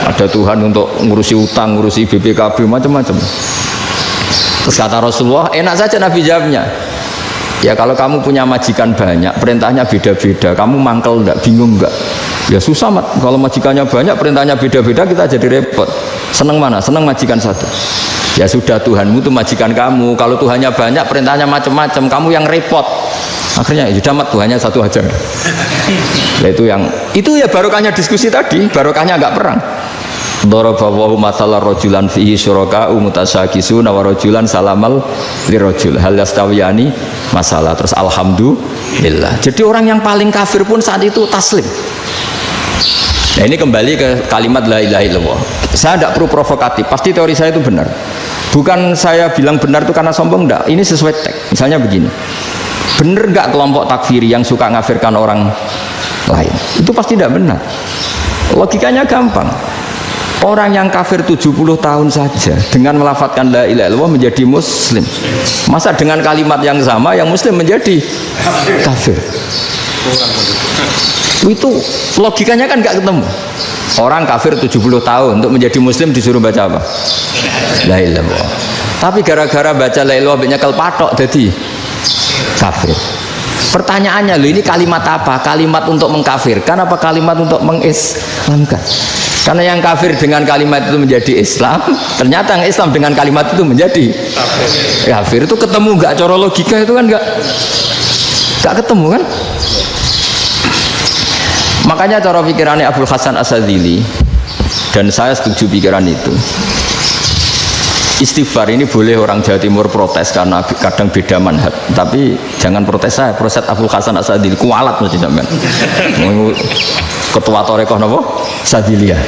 Ada Tuhan untuk ngurusi utang, ngurusi BPKB, macam-macam. Terus kata Rasulullah, enak saja Nabi jawabnya. Ya kalau kamu punya majikan banyak, perintahnya beda-beda, kamu mangkel enggak, bingung enggak? Ya susah mat, kalau majikannya banyak, perintahnya beda-beda, kita jadi repot. Seneng mana? Seneng majikan satu. Ya sudah, Tuhanmu itu majikan kamu. Kalau Tuhannya banyak, perintahnya macam-macam, kamu yang repot. Akhirnya ya sudah mat, Tuhannya satu aja. Nah, itu ya barokahnya diskusi tadi, barokahnya enggak perang. Daraballahu mathalan rajulan fihi syuraka'u mutasyakisuna wa rajulan salamal lirajul hal yastawiyani masalah. Terus alhamdulillah. Jadi orang yang paling kafir pun saat itu taslim. Nah ini kembali ke kalimat la ilaha illallah. Saya tidak perlu provokatif, pasti teori saya itu benar. Bukan saya bilang benar itu karena sombong, enggak. Ini sesuai teks. Misalnya begini, benar enggak kelompok takfiri yang suka ngafirkan orang lain? Itu pasti tidak benar. Logikanya gampang. Orang yang kafir 70 tahun saja dengan melafadzkan la ilaha illallah menjadi muslim. Masa dengan kalimat yang sama yang muslim menjadi kafir? Itu logikanya kan nggak ketemu. Orang kafir 70 tahun untuk menjadi muslim disuruh baca apa? La ilaha illallah. Tapi gara-gara baca la ilaha illallah nyekel patok jadi kafir. Pertanyaannya, loh ini kalimat apa? Kalimat untuk mengkafirkan apa kalimat untuk mengislamkan? Karena yang kafir dengan kalimat itu menjadi Islam, ternyata yang Islam dengan kalimat itu menjadi kafir. Itu ketemu nggak? Cara logika itu kan nggak ketemu kan? Makanya cara pikirannya Abul Hasan Asadili, dan saya setuju pikiran itu. Istighfar ini boleh orang Jawa Timur protes karena kadang beda manhaj, tapi jangan protes saya, protes Abul Hasan Asadili, kualat mesti sampean. Ketua Torekoh napa? Sadiliyah.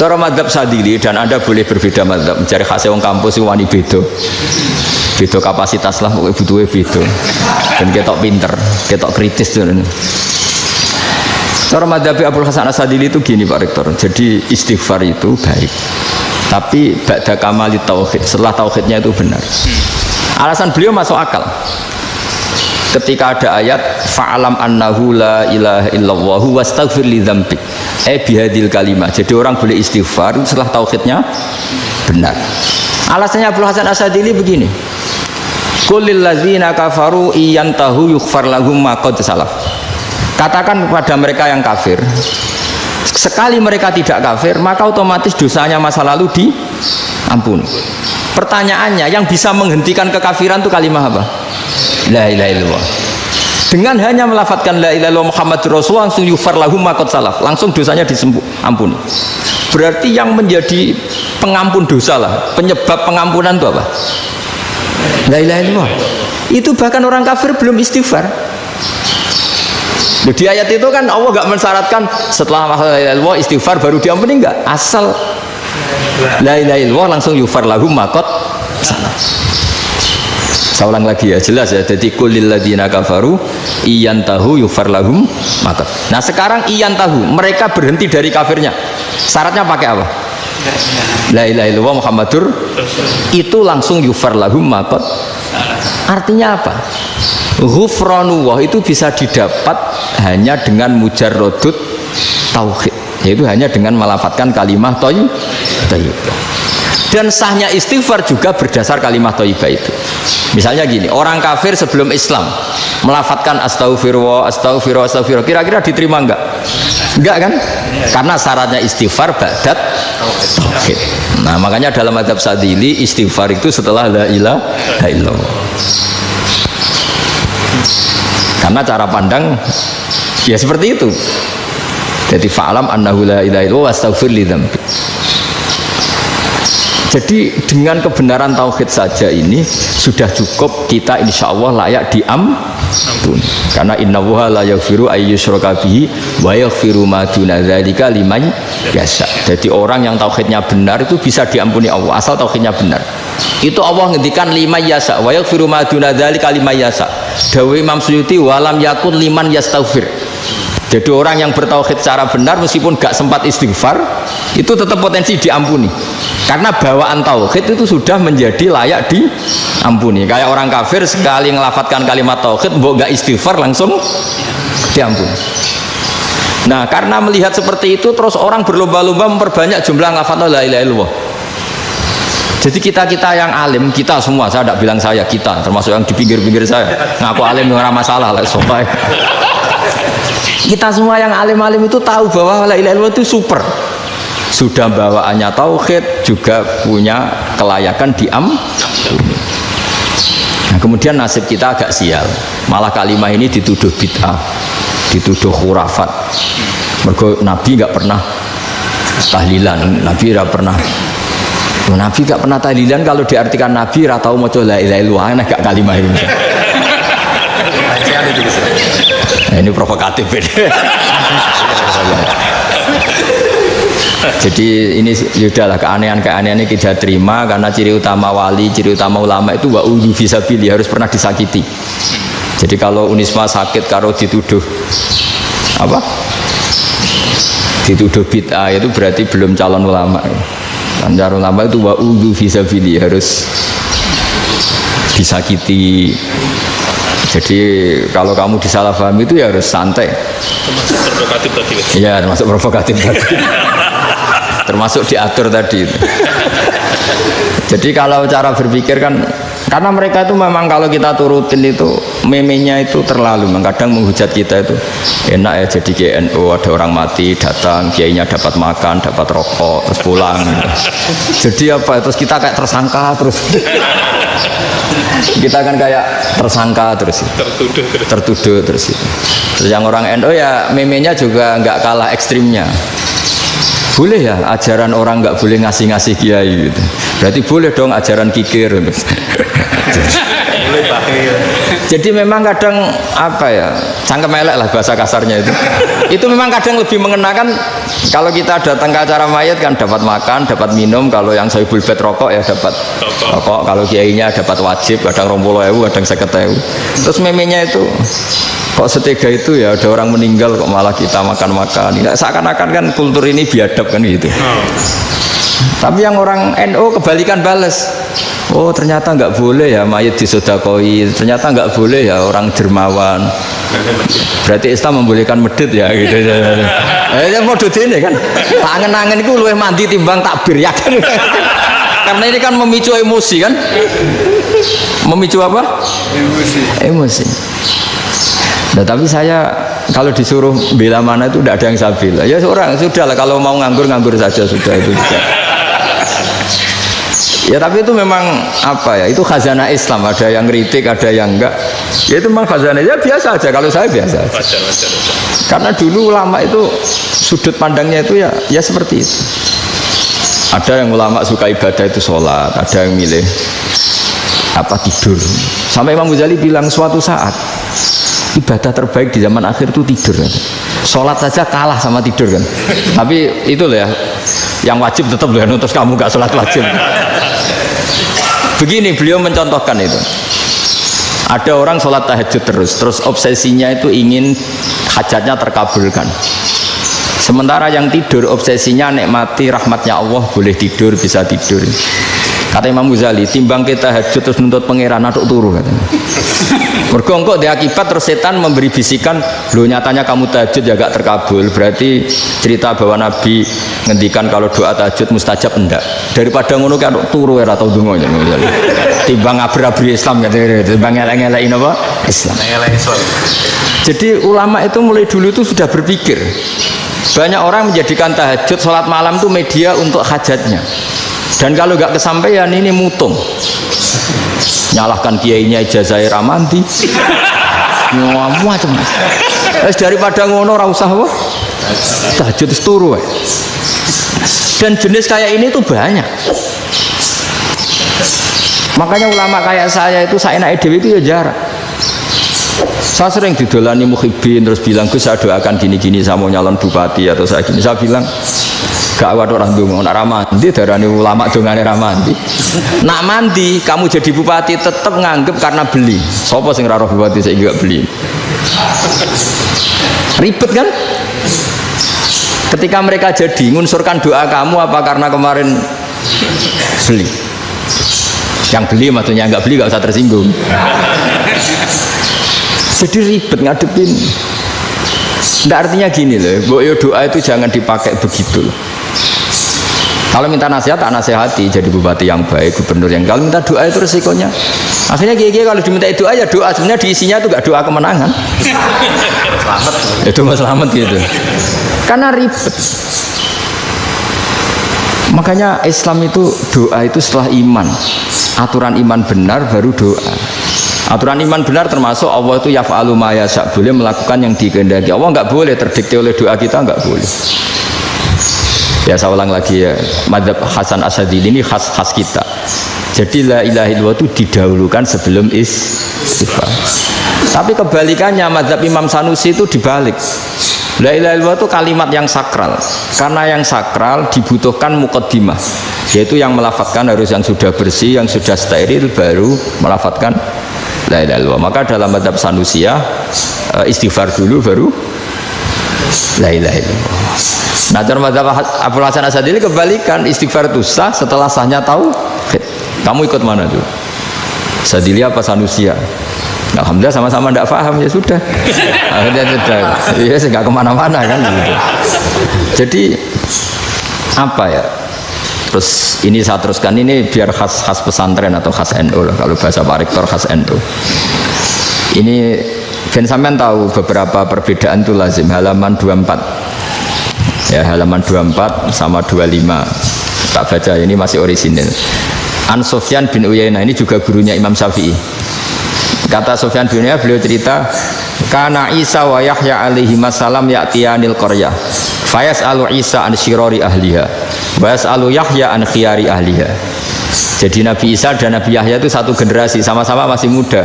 Cara madzhab Sadili, dan Anda boleh berbeda madzhab, mencari khasnya wong kampus itu wani beda. Beda kapasitas lah, pokoknya butuhnya beda. Dan ketok pinter, ketok kritis tuh. Cara madzhab Abul Hasan Asadili itu gini Pak Rektor. Jadi istighfar itu baik, tapi ba'da kamali tauhid, setelah tauhidnya itu benar. Alasan beliau masuk akal. Ketika ada ayat fa'alam annahu la ilaha illallah wastaghfir li dzambik bihadil kalimah. Jadi orang boleh istighfar setelah tauhidnya benar. Alasannya Abdul Hasan Asadili begini. Qul lil ladzina kafaru iyantahu yughfar lahum ma qad salaf. Katakan kepada mereka yang kafir, sekali mereka tidak kafir, maka otomatis dosanya masa lalu diampuni. Pertanyaannya, yang bisa menghentikan kekafiran itu kalimat apa? La ilaha illallah. Dengan hanya melafadzkan la ilaha illallah Muhammadur Rasulullah, langsung yufar lahum ma qad salaf, langsung dosanya diampuni. Berarti yang menjadi pengampun dosa lah, penyebab pengampunan itu apa? La ilaha illallah. Itu bahkan orang kafir belum istighfar. Di ayat itu kan Allah gak mensyaratkan setelah la ilaha illallah istighfar baru diampuni, enggak. Asal la ilaha illallah langsung yufar lahum makot salah. Saya ulang lagi ya, jelas ya. Jadi kulil ladzina kafaru iyantahu yufar lahum makot. Nah sekarang iyantahu, mereka berhenti dari kafirnya. Syaratnya pakai apa? La ilaha illallah Muhammadur, itu langsung yufar lahum makot. Artinya apa? Ghufranullah itu bisa didapat hanya dengan mujarrodut tauhid, yaitu hanya dengan melafadzkan kalimah thayyibah. Dan sahnya istighfar juga berdasar kalimah thayyibah itu. Misalnya gini, orang kafir sebelum Islam melafadzkan astaghfirullah, astaghfirullah, astaghfirullah, kira-kira diterima enggak? Enggak kan? Karena syaratnya istighfar ba'dat tauhid. Nah makanya dalam mazhab Sadzili istighfar itu setelah la ilaha illallah. Karena cara pandang ya seperti itu. Jadi fa'alam annahu la ilaha illallah wastaghfir li dzambi. Jadi dengan kebenaran tauhid saja ini sudah cukup kita insya Allah layak diampuni. Karena innallaha la yaghfiru ayyusyraka bihi wa yaghfiru ma duna dzalika liman yasha. Jadi orang yang tauhidnya benar itu bisa diampuni Allah asal tauhidnya benar. Itu Allah ngendikan liman yasha wa yaghfiru ma duna dzalika liman yasha. Dawuh Imam Suyuti walam yakun liman yastaghfir. Jadi orang yang bertauhid secara benar meskipun gak sempat istighfar itu tetap potensi diampuni. Karena bawaan tauhid itu sudah menjadi layak diampuni. Kayak orang kafir sekali ngelafadzkan kalimat tauhid mbok gak istighfar langsung diampuni. Nah, karena melihat seperti itu terus orang berlomba-lomba memperbanyak jumlah ngelafadzkan la ilaha illallah. Jadi kita yang alim, kita semua, saya tidak bilang saya, kita termasuk yang di pinggir-pinggir saya ngaku alim nggak masalah lah sopai. Kita semua yang alim-alim itu tahu bahwa la ilaha illallah itu super. Sudah bawaannya tauhid, juga punya kelayakan diampuni. Nah, kemudian nasib kita agak sial. Malah kalimah ini dituduh bid'ah, dituduh khurafat. Mergo Nabi nggak pernah tahlilan, Nabi nggak pernah. Nabi nggak pernah tahlilan, kalau diartikan Nabi ratau maca la ilaha illallah, enak gak kalimah ini? Nah, ini provokatif ini. Jadi ini sudahlah, keanehan-keanehan ini kita terima karena ciri utama wali, ciri utama ulama itu wa udhu fisabilillah, harus pernah disakiti. Jadi kalau Unisma sakit kalau dituduh apa? Dituduh bid'ah itu berarti belum calon ulama. Calon ulama itu wa udhu fisabilillah, harus disakiti. Jadi kalau kamu disalahpahami itu ya harus santai. Termasuk provokatif tadi. Iya, termasuk provokatif tadi. Termasuk diatur tadi. Jadi kalau cara berpikir kan, karena mereka itu memang kalau kita turutin itu memenya itu terlalu, kadang menghujat kita itu enak ya jadi GNU, ada orang mati datang, kiainya dapat makan, dapat rokok, terus pulang. Jadi apa? Terus kita kayak tersangka terus. Kita kan kayak tersangka terus, tertuduh terus. Terus yang orang NU ya memenya juga nggak kalah ekstrimnya. Boleh ya ajaran orang nggak boleh ngasih kiai gitu. Berarti boleh dong ajaran kikir. Jadi memang kadang apa ya, cangkem elek lah bahasa kasarnya itu. Itu memang kadang lebih mengenakan kalau kita datang ke acara mayat kan dapat makan, dapat minum. Kalau yang sohibul bed rokok ya dapat rokok. Kalau kiainya dapat wajib, kadang 20.000, kadang 50.000. Terus memenya itu kok setega itu ya, ada orang meninggal kok malah kita makan-makan. Seakan-akan kan kultur ini biadab kan gitu. Tapi yang orang NU kebalikan bales. Oh ternyata nggak boleh ya mayat disodakoi, ternyata nggak boleh ya orang dermawan. Berarti Islam membolehkan medit ya gitu. Ya modus ini kan, tangan-tangan itu luwih mandi timbang takbir ya kan. Karena ini kan memicu emosi kan. Memicu apa? Emosi. Nah, tapi saya kalau disuruh bela mana itu tidak ada yang saya bela. Ya seorang sudahlah, kalau mau nganggur saja sudah itu. Ya tapi itu memang apa ya, itu khazanah Islam, ada yang kritik, ada yang enggak. Ya itu memang khazanah, ya biasa aja, kalau saya biasa aja. Wajar. Karena dulu ulama itu sudut pandangnya itu ya seperti itu. Ada yang ulama suka ibadah itu sholat, ada yang milih apa tidur. Sampai Imam Ghazali bilang suatu saat ibadah terbaik di zaman akhir itu tidur. Sholat saja kalah sama tidur kan. Tapi itulah ya, yang wajib tetap loh, terus kamu gak sholat wajib. Begini beliau mencontohkan itu. Ada orang sholat tahajud terus obsesinya itu ingin hajatnya terkabulkan. Sementara yang tidur obsesinya nikmati rahmatnya Allah, boleh tidur, bisa tidur. Kata Imam Ghazali, timbang kita tahajud terus nuntut pangeran aduk turu katanya. Mergo engko dia akibat terus setan memberi bisikan, "Lho nyatanya kamu tahajud ya gak terkabul." Berarti cerita bahwa Nabi ngendikan kalau doa tahajud mustajab enggak. Daripada ngono kan turu ora tau donga. Timbang abri-abri Islam katanya, timbang elek-elekin apa? Islam. Jadi ulama itu mulai dulu itu sudah berpikir. Banyak orang menjadikan tahajud sholat malam itu media untuk hajatnya. Dan kalau nggak kesampaian ini mutung, nyalahkan kiainya ijazah ramanti, macam. Daripada ngono rausah apa? Tahajud turu. Dan jenis kayak ini tuh banyak. Makanya ulama kayak saya itu saya naik dewi itu ya jarang. Saya sering didolani muhibbin terus bilang, "Gus, saya doakan gini-gini, saya mau nyalon bupati atau saya gini." Saya bilang, "Gak waduh orang dungo, nak ramandi darani ulama dongane ramandi." Nak mandi kamu jadi bupati tetap nganggep karena beli. Sopo sing ora roh bupati saya juga beli. Ribet kan? Ketika mereka jadi ngunsurkan doa kamu apa karena kemarin beli? Yang beli maksudnya nggak beli nggak usah tersinggung. Jadi ribet ngadepin. Nggak artinya gini loh, boyo doa itu jangan dipakai begitu. Kalau minta nasihat, tak nasihati jadi bupati yang baik, gubernur yang. Kalau minta doa itu resikonya. Akhirnya gigi kalau diminta doa ya doa, sebenarnya diisinya itu gak doa kemenangan. Selamat. Itu mas selamat gitu. Karena ribet. Makanya Islam itu doa itu setelah iman. Aturan iman benar baru doa. Aturan iman benar termasuk Allah itu yaf'alu ma yasha, boleh melakukan yang dikehendaki. Allah nggak boleh terdikte oleh doa kita, nggak boleh. Ya saya ulang lagi ya, madzhab Hasan Asyadzili ini khas kita. Jadi la ilaha illallah itu didahulukan sebelum istighfar. Tapi kebalikannya madzhab Imam Sanusi itu dibalik. La ilaha illallah itu kalimat yang sakral. Karena yang sakral dibutuhkan muqaddimah, yaitu yang melafadzkan harus yang sudah bersih, yang sudah steril baru melafadzkan la ilaha illallah. Maka dalam madzhab Sanusiyah istighfar dulu baru la ilaha illallah. Nah dalam madzhab Abul Hasan Asyadzili kebalikan, istighfar itu sah setelah sahnya tauhid. Kamu ikut mana tuh? Asyadzili apa Sanusiyah? Alhamdulillah sama-sama tidak paham, ya sudah. Akhirnya sudah, ya nggak kemana-mana kan gitu. Jadi apa ya? Terus ini saya teruskan, ini biar khas pesantren atau khas NU lah, kalau bahasa Pak Rektor khas NU. Ini ben sampean tahu beberapa perbedaan itu lazim. Halaman 24 ya, halaman 24 sama 25 tak baca, ini masih orisinil. An Sufyan bin Uyainah, ini juga gurunya Imam Syafi'i. Kata Sufyan bin Uyainah, beliau cerita, kana Isa wa Yahya alaihi salam ya'tiyanil qaryah fayas'alu Isa an syirari ahliha wa yas'alu Yahya an khiyari ahliha. Jadi Nabi Isa dan Nabi Yahya itu satu generasi, sama-sama masih muda.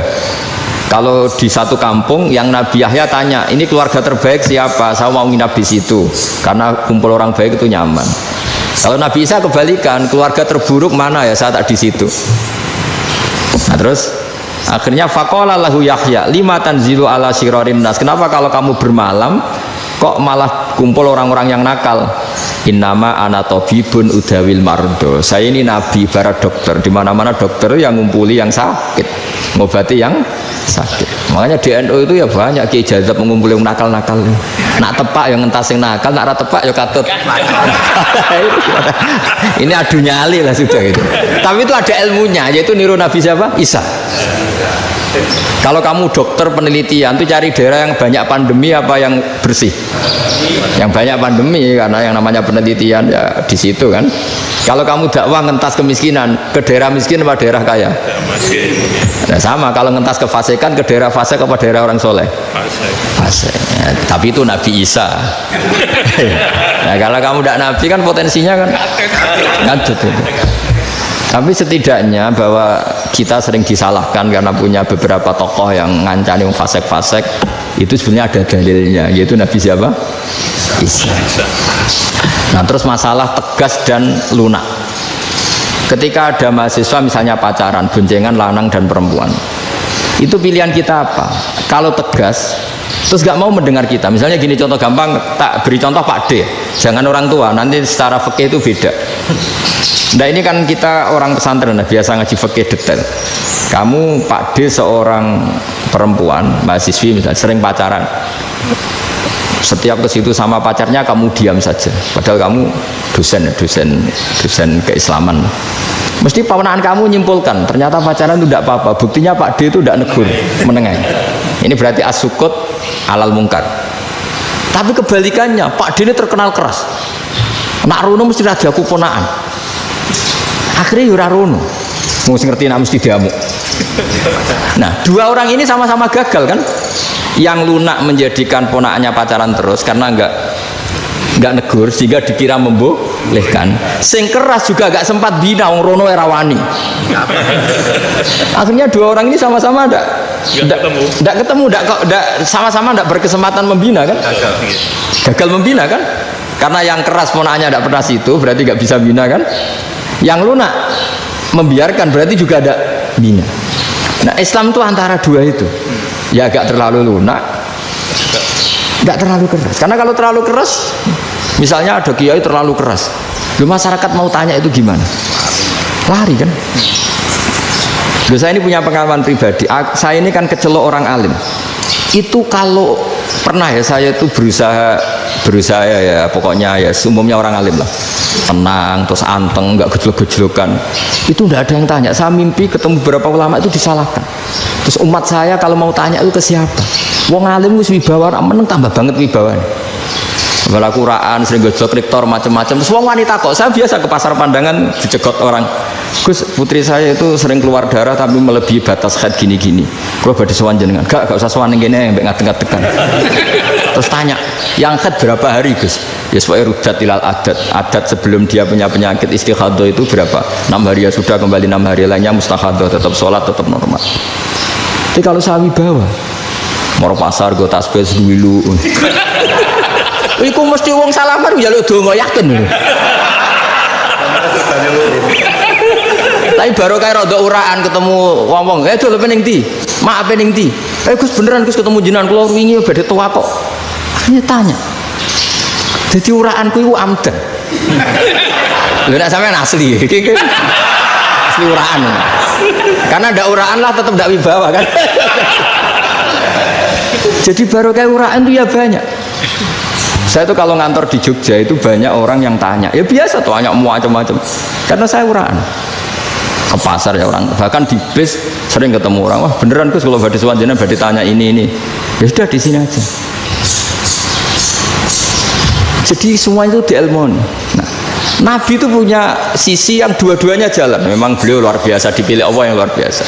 Kalau di satu kampung yang Nabi Yahya tanya, ini keluarga terbaik siapa? Saya mau nginap di situ karena kumpul orang baik itu nyaman. Kalau Nabi Isa kebalikan, keluarga terburuk mana ya, saya tak di situ. Nah terus akhirnya faqala lahu Yahya lima tanzilu ala syirarin nas, kenapa kalau kamu bermalam kok malah kumpul orang-orang yang nakal? Innama ana tabibun udawil mardo, saya ini nabi barat dokter, di mana-mana dokter yang ngumpuli yang sakit, ngobati yang sakit. Makanya di NU itu ya banyak Kiai Jazab mengumpuli yang nakal-nakal. Nak tepak yang ngentas yang nakal, nak tepak ya katut. Ini adu nyali lah sudah gitu. Tapi itu ada ilmunya, yaitu niru Nabi siapa? Isa. Kalau kamu dokter penelitian itu cari daerah yang banyak pandemi apa yang bersih? Yang banyak pandemi, karena yang namanya penelitian ya di situ kan. Kalau kamu dakwah ngentas kemiskinan, ke daerah miskin apa daerah kaya? Nah sama, kalau ngentas kefasikan, ke daerah fasik apa daerah orang soleh? Fasik. Ya, tapi itu Nabi Isa. Nah kalau kamu tidak Nabi kan potensinya kan ngadut itu. Tapi setidaknya bahwa kita sering disalahkan karena punya beberapa tokoh yang ngancani fasik-fasik, itu sebenarnya ada dalilnya, yaitu Nabi siapa? Isa. Nah terus masalah tegas dan lunak. Ketika ada mahasiswa misalnya pacaran, boncengan lanang dan perempuan, itu pilihan kita apa? Kalau tegas, terus gak mau mendengar kita. Misalnya gini, contoh gampang, tak beri contoh Pak D, jangan orang tua, nanti secara fikih itu beda. Nah ini kan kita orang pesantren, biasa ngaji fikih detail. Kamu Pak D seorang perempuan, mahasiswi misalnya, sering pacaran. Setiap ke situ sama pacarnya kamu diam saja. Padahal kamu dosen keislaman. Mesti pamanaan kamu nyimpulkan, ternyata pacaran itu tidak apa-apa. Buktinya Pak D itu tidak negur, menengah. Ini berarti as-sukut alal mungkar. Tapi kebalikannya, Pak D ini terkenal keras. Nak rono mesti raja aku ponaan. Akhirnya yura rono. Mesti ngerti nak mesti diamuk. Nah, dua orang ini sama-sama gagal kan? Yang lunak menjadikan ponakannya pacaran terus karena enggak negur sehingga dikira membolehkan. Sing keras juga gak sempat bina wong rono era wani. Akhirnya dua orang ini sama-sama enggak ketemu, sama-sama enggak berkesempatan membina kan? Gagal membina kan? Karena yang keras ponakannya enggak pernah situ, berarti enggak bisa bina kan? Yang lunak membiarkan berarti juga ada bina. Nah, Islam itu antara dua itu. Ya agak terlalu lunak, enggak terlalu keras. Karena kalau terlalu keras, misalnya ada kiai terlalu keras, lu masyarakat mau tanya itu gimana? Lari kan? Loh, saya ini punya pengalaman pribadi. Saya ini kan kecelok orang alim. Itu kalau pernah ya saya itu berusaha ya pokoknya ya umumnya orang alim lah. Tenang, terus anteng, enggak gejlok-gejlokan. Itu enggak ada yang tanya. Saya mimpi ketemu beberapa ulama itu disalahkan. Terus umat saya kalau mau tanya itu ke siapa? Wong alim wis wibawa, meneng tambah banget wibawane. Bala Quran sering gejlok rektor macam-macam. Terus wong wanita kok, saya biasa ke pasar pandangan dicegot orang. Gus, putri saya itu sering keluar darah tapi melebihi batas haid gini-gini. Kalau badhe sowan jenengan, gak usah sowan ning kene mbek ngadeg-ngadegan. Terus tanya, yang haid berapa hari, Gus? Ya supaya rudat ilal adat sebelum dia punya penyakit istighadah itu berapa? 6 hari ya sudah, kembali 6 hari lainnya mustahadah, tetap sholat, tetap normal. Tapi kalau saya wibawa moro pasar go tasbih duwilu. Iku mesti wong salaman njaluk donga yakin. Tapi baru kayak rada uraan ketemu wong-wong, dol pening ndi? Maaf pening ndi? Gus beneran Gus ketemu jenengan kula wingi badhe tuwa kok. Akhirnya tanya. Jadi uraanku itu amdan. Lho nek sampean asli. Asli uraan. Karena ada uraan lah tetap tidak wibawa kan. Jadi baru kayak uraan itu ya banyak. Saya tuh kalau ngantor di Jogja itu banyak orang yang tanya. Ya biasa tuh tanya macam-macam. Karena saya uraan. Ke pasar ya orang, bahkan di bis sering ketemu orang. Wah beneran Gus kalau badhe sowan jenengan badhe tanya ini. Ya sudah di sini aja. Jadi semua itu diilmoni. Nah, Nabi itu punya sisi yang dua-duanya jalan. Memang beliau luar biasa, dipilih Allah yang luar biasa.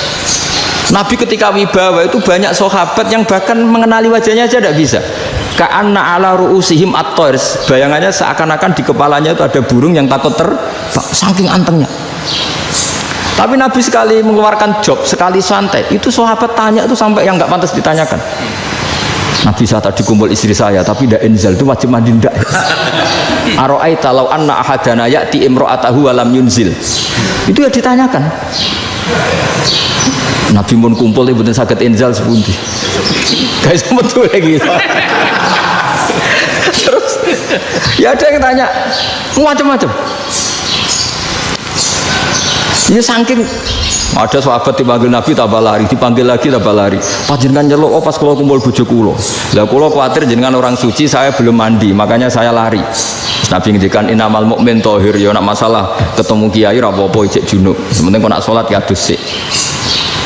Nabi ketika wibawa itu banyak sahabat yang bahkan mengenali wajahnya aja tidak bisa. Ka'anna ala ru'usihim at-tayr. Bayangannya seakan-akan di kepalanya itu ada burung yang takut saking antengnya. Tapi Nabi sekali mengeluarkan job, sekali santai, itu sahabat tanya itu sampai yang nggak pantas ditanyakan. Nabi saat tadi kumpul istri saya, tapi tidak enzal itu wajib mandi ndak. Aro'aita law anna ahadana ya'ti imro'atahu walam yunzil. Itu ya ditanyakan. Nabi pun kumpul ibu sakit enzal sepundi. Guys betul lagi. Terus ya ada yang tanya macam-macam. Ya saking ada sahabat dipanggil Nabi tambah lari, dipanggil lagi tambah lari. Panjenengan nyeluk, oh pas kalau kumpul bojo kula. Lah kula kuwatir jenengan orang suci, saya belum mandi, makanya saya lari. Nabi ngendikan innamal mukmin thahir, ya nak masalah ketemu kiai ra apa-apa ijek junub. Penting kok nak salat ya dhisik.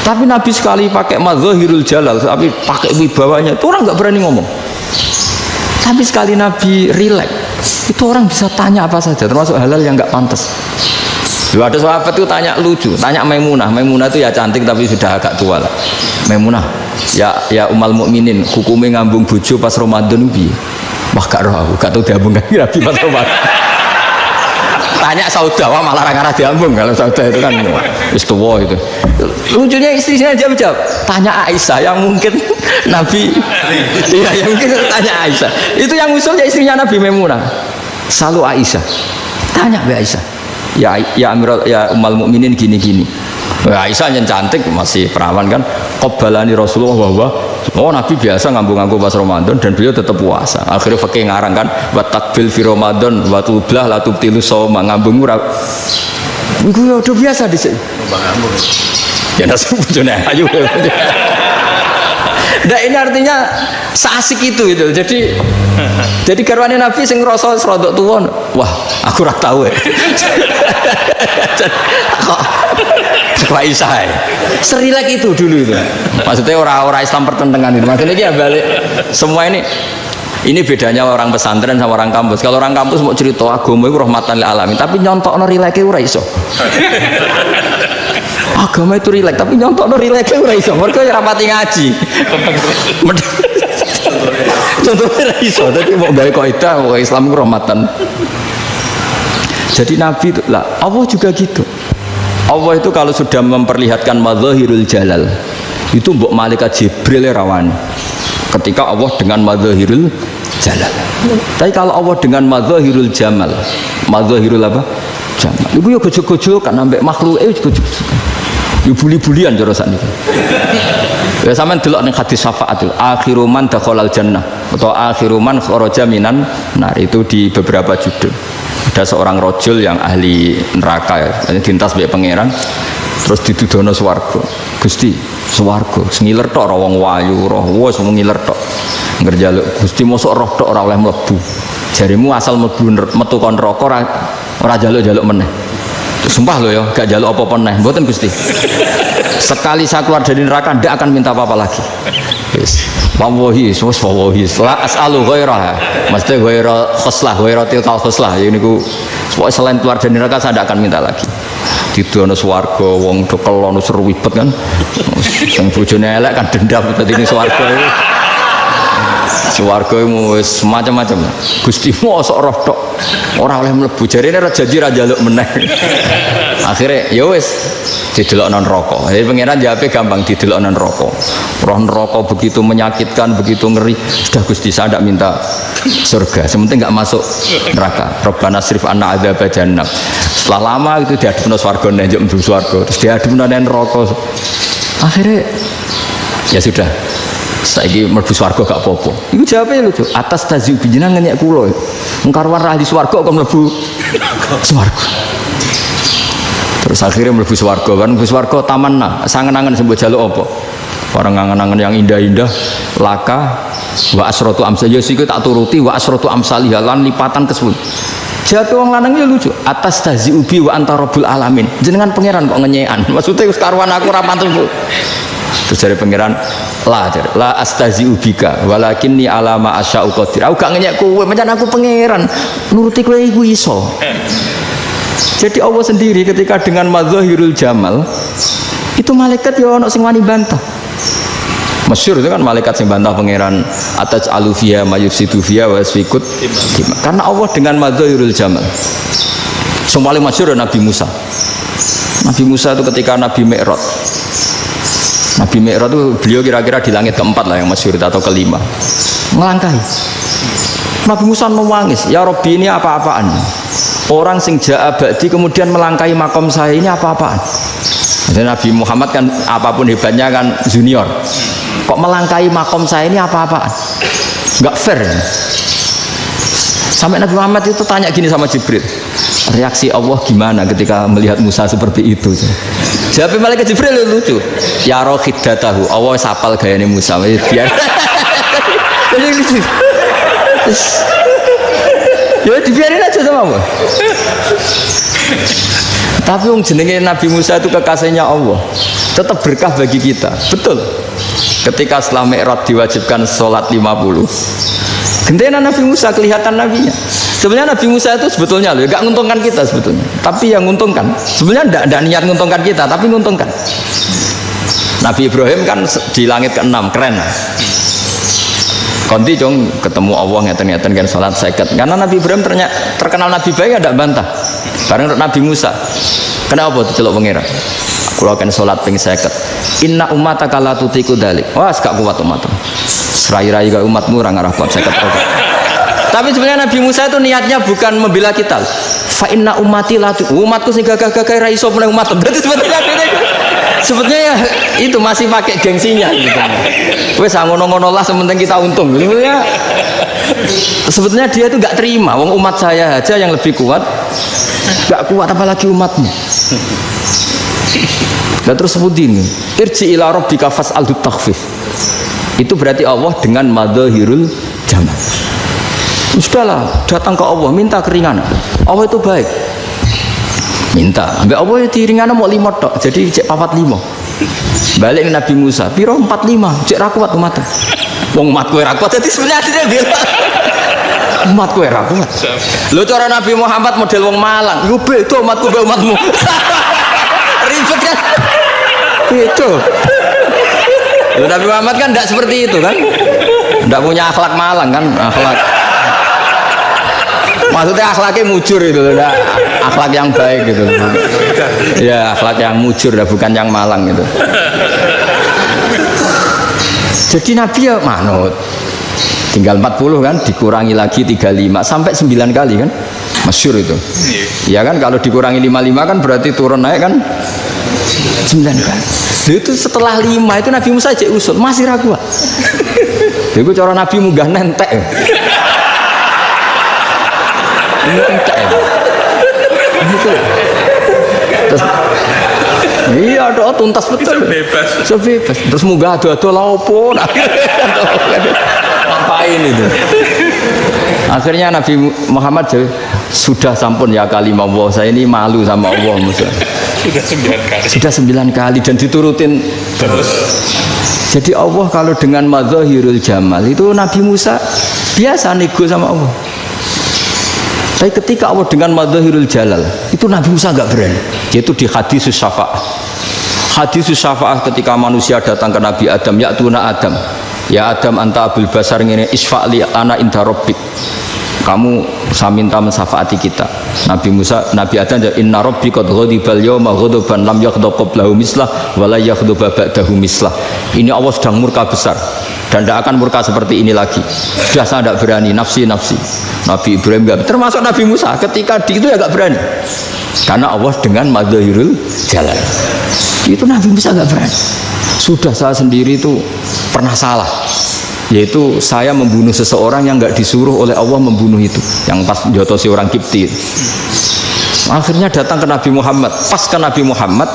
Tapi Nabi sekali pakai mazahirul jalal, tapi pakai wibawanya, itu orang nggak berani ngomong. Tapi sekali Nabi rileks, itu orang bisa tanya apa saja, termasuk halal yang nggak pantas. Lalu ada sahabat itu tanya lucu, tanya Maimunah. Maimunah itu ya cantik tapi sudah agak tua lah. Maimunah, ya umal mukminin, hukumnya ngambung bojo pas Ramadan ubi. Wah gak roh aku, gak tahu diambung kan Nabi pas Ramadan. Tanya Saudah, malah orang-orang diambung kalau Saudah itu kan wis tuwa itu. Lucunya istrinya jawab, tanya Aisyah yang mungkin Nabi, iya yang mungkin tanya Aisyah. Itu yang usulnya istrinya Nabi Maimunah. Selalu Aisyah. Tanya Mbak Aisyah. Ya Amirul ya Ummul Mukminin gini-gini. Aisyah yang cantik masih perawan kan. Qabbalani Rasulullah bahwa Nabi biasa ngambung-ngambung pas Ramadan dan beliau tetap puasa. Akhirnya fakih ngarang kan wa takbil fi Ramadan wa tublah la tubtilu shauma ngambung ora. Iku ya udah biasa di sini. Ngambung. Ya nasi bojone ayu. Nah ini artinya seasik itu gitu. Jadi garwane Nabi sing ngrasa rodok tuwa. Wah, aku ora tahu ya. Kok Aisyah. Serilek itu dulu itu. Maksudnya orang Islam pertentangan itu. Maksudnya dia balik semua ini bedanya orang pesantren sama orang kampus. Kalau orang kampus mau cerita agama itu rahmatan lil alamin, tapi nyontokno rileke ora iso. Agama itu rilek, tapi nyontokno rileke ora iso. Mergo ya rapati ngaji. Contohnya ora iso, tapi mau gawe kaidah Islam itu rahmatan. Jadi Nabi itu lah, Allah juga gitu. Allah itu kalau sudah memperlihatkan madzahirul jalal, itu mbok malaikat Jibril rawani. Ketika Allah dengan madzahirul jalal. Tapi kalau Allah dengan madzahirul jamal, madzahirul apa? Jamal. Iku yo gojok-gojokan ambek makhluke gojok. Yo buli-bulian cara sakniki. Ya sampean delok ning hadis syafaat itu, akhiru man dakhalal jannah atau akhiru man kharaja minan nar, itu di beberapa judul. Ada seorang rojul yang ahli neraka ya, dintas mbek pangeran terus ditudono swarga. Gusti, swarga sengiler tok ora wong wayu, roh wis ngiler tok. Ngerjaluk Gusti mosok roh tok ora oleh mlebu. Jarimu asal mlebu metu kon neraka ora jaluk-jaluk meneh. Sumpah lo ya, gak jaluk apa-apa neh. Mboten Gusti. Sekali saya keluar dari neraka ndak akan minta apa-apa lagi. Wis. Wallahi, wallahi. La as'alu ghairaha. Mesti ghaira khoslah, ghaira tilkal khoslah. Ya niku selain keluar dari neraka saya ndak akan minta lagi. Didono swarga wong dekelon seru wibet kan. Sing bojone elek kan dendam dadi ning swarga iki. Swarga wis macam-macam. Gusti mosok roh tok ora oleh mlebu. Jarine ora janji ra njaluk meneh. Akhire ya wis didelokno neraka. Jadi pangeran jawabe gampang, didelokno neraka. Roh neraka begitu menyakitkan, begitu ngeri. Sudah Gusti saya tidak minta surga, sementing enggak masuk neraka. Rabbana srif anna adzab jahannam. Setelah lama itu diadepno swarga njuk mlebu swarga, terus diadepno neraka. Akhirnya ya sudah. Saiki mlebu swarga gak apa-apa. Iku jawabe lucu. Atas taziu jenengan ngenyek kula. Mengkarwan ahli swarga kok mlebu swarga. Terus akhirnya mlebu swarga kan, mlebu swarga tamanna, sangen-angen sembo jaluk apa? Orang angen-angen yang indah-indah, laka wa asratu amsal ya siku tak turuti wa asratu amsalih lan lipatan kesepuluh. Jatuh wong lanang ya lucu. Atas taziu bi wa anta rabbul alamin. Jenengan pangeran kok ngenyekan. Maksudnya wis karwan aku ora pantes. Terus dari pangeran la astazi'u bika walakinni ala ma asya'u qadir. Aku gak ngenyek kowe, pancen aku pangeran. Nuruti kowe iku iso. Jadi Allah sendiri ketika dengan madzahirul jamal itu malaikat ya ono sing wani bantah. Masyhur itu kan malaikat sing bantah pangeran ataj alufia mayufsidu fiya wa yasfikut. Karena Allah dengan madzahirul jamal. Sing paling masyhur Nabi Musa. Nabi Musa itu ketika Nabi Mi'raj. Nabi Mi'raj itu beliau kira-kira di langit keempat lah yang masyhur atau kelima. Melangkahi. Nabi Musa menangis, ya Rabbi ini apa-apaan? Orang sing ja'a ba'di kemudian melangkahi makom saya ini apa-apaan? Jadi Nabi Muhammad kan apapun hebatnya kan junior. Kok melangkahi makom saya ini apa-apaan? Enggak fair. Sampai Nabi Muhammad itu tanya gini sama Jibril. Reaksi Allah gimana ketika melihat Musa seperti itu? Jawab malaikat Jibril lucu. Ya rohidatahu. Allah sapal gayane Musa. Biar. Ya dibiarin aja sama Allah. Tapi yang jenenge Nabi Musa itu kekasihnya Allah, tetap berkah bagi kita. Betul. Ketika setelah Mi'raj diwajibkan sholat 50, gentenan Nabi Musa kelihatan nabinya. Sebenarnya Nabi Musa itu sebetulnya loh, gak nguntungkan kita sebetulnya. Tapi yang nguntungkan, sebenarnya tidak niat nguntungkan kita, tapi nguntungkan. Nabi Ibrahim kan di langit ke-6, keren. Konti dong ketemu Allah ngeten-ngeten kan sholat seket. Karena Nabi Ibrahim terkenal Nabi baik, ada bantah. Bareng Nabi Musa. Kenapa diceluk pangeran? Kalau akan sholat ping seket. Inna ummataka la tutiku dalik. Wah, gak kuat umatmu. Serai-rai ke umatmu orang arah kuat seket. Tapi sebenarnya Nabi Musa itu niatnya bukan membela kita. Fa inna ummati la umatku sing gagah-gagah ra iso meneh umat. Berarti sebetulnya ya itu masih pakai gengsinya gitu. Wes ngono-ngono lah sementing kita untung. Sebetulnya dia itu enggak terima wong umat saya aja yang lebih kuat. Enggak kuat apalagi umatnya. Dan terus sebut ini irji ila rabbika fas'alhu takhfif. Itu berarti Allah dengan madzahirul jamal. Sudahlah, datang ke Allah minta keringanan. Allah itu baik. Minta, ambek Allah itu ringanan mau 5 tok. Jadi cek 45. Balik ke Nabi Musa, piro 45, cek ra kuat umat. Wong umat kowe ra kuat dadi sebenarnya dia bilang umat kowe ra kuat. Lho cara Nabi Muhammad model wong Malang, yo beda umatku mbek umatmu. Ribet kan? Itu. Lho Nabi Muhammad kan enggak seperti itu kan? Enggak punya akhlak Malang kan, akhlak. Maksudnya akhlaknya mujur itu, akhlak yang baik gitu. Ya akhlak yang mujur, bukan yang Malang gitu. Jadi Nabi ya manut. Tinggal 40 kan, dikurangi lagi 35 sampai 9 kali kan, masyhur itu. Ya kan kalau dikurangi 55 kan berarti turun naik kan 9 kali. Itu setelah 5 itu Nabi Musa cek usul masih ragu. Itu cara Nabi munggah nentek. Ini entek ya. Terus, iya doa tuntas betul. Sebebas. Terus munggah ado-ado laopo. Ngapain itu? Akhirnya Nabi Muhammad sudah sampun ya kalimah Allah, saya ini malu sama Allah Musa. Sudah 9 kali dan diturutin terus. Jadi Allah kalau dengan madzahirul jamal itu Nabi Musa biasa nego sama Allah. Tapi ketika Allah dengan madzahirul jalal itu Nabi Musa enggak berani. Yaitu di hadis syafa'ah. Hadis syafa'ah ketika manusia datang ke Nabi Adam, ya tuna Adam. Ya Adam anta abul basar ngene isfa'li ana inda rabbik. Kamu saya minta mensafaati kita. Nabi Musa, Nabi Adam inna rabbi qad ghadibal yawma ghadaban lam yaghdab qablahu mislah wa la yaghdab ba'dahu mislah. Ini Allah sedang murka besar dan tidak akan murka seperti ini lagi. Sudah saya tidak berani, nafsi. Nabi Ibrahim enggak, termasuk Nabi Musa ketika di itu ya enggak berani. Karena Allah dengan madzahirul jalal. Itu Nabi Musa enggak berani. Sudah saya sendiri itu pernah salah. Yaitu saya membunuh seseorang yang enggak disuruh oleh Allah membunuh itu, yang pas jotosi orang Kipti. Akhirnya datang ke Nabi Muhammad. Pas ke Nabi Muhammad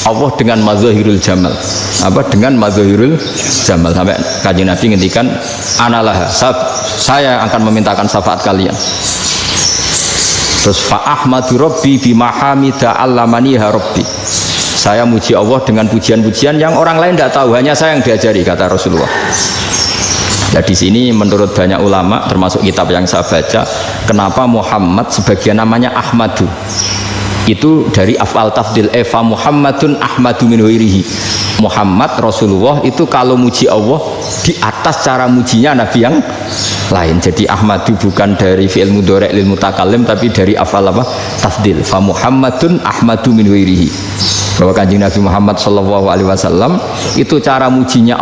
Allah dengan madzahirul jamal. Apa dengan madzahirul jamal sampai Kanjeng Nabi ngendikan analah saya akan memintakan syafaat kalian. Terus fa ahmadu rabbi bima hamida allamaniha rabbi. Saya muji Allah dengan pujian-pujian yang orang lain tidak tahu, hanya saya yang diajari, kata Rasulullah. Nah di sini menurut banyak ulama termasuk kitab yang saya baca, kenapa Muhammad sebagian namanya Ahmadu? Itu dari af'al tafdil Eva Muhammadun Ahmadu min ghairihi. Muhammad Rasulullah itu kalau muji Allah di atas cara mujinya Nabi yang lain. Jadi Ahmadu bukan dari fi'il mudhari' lil mutakallim tapi dari af'al apa? Tafdil. Fa Muhammadun Ahmadu min ghairihi. Bahwa Kanjeng Nabi Muhammad sallallahu alaihi wasallam itu cara mujinya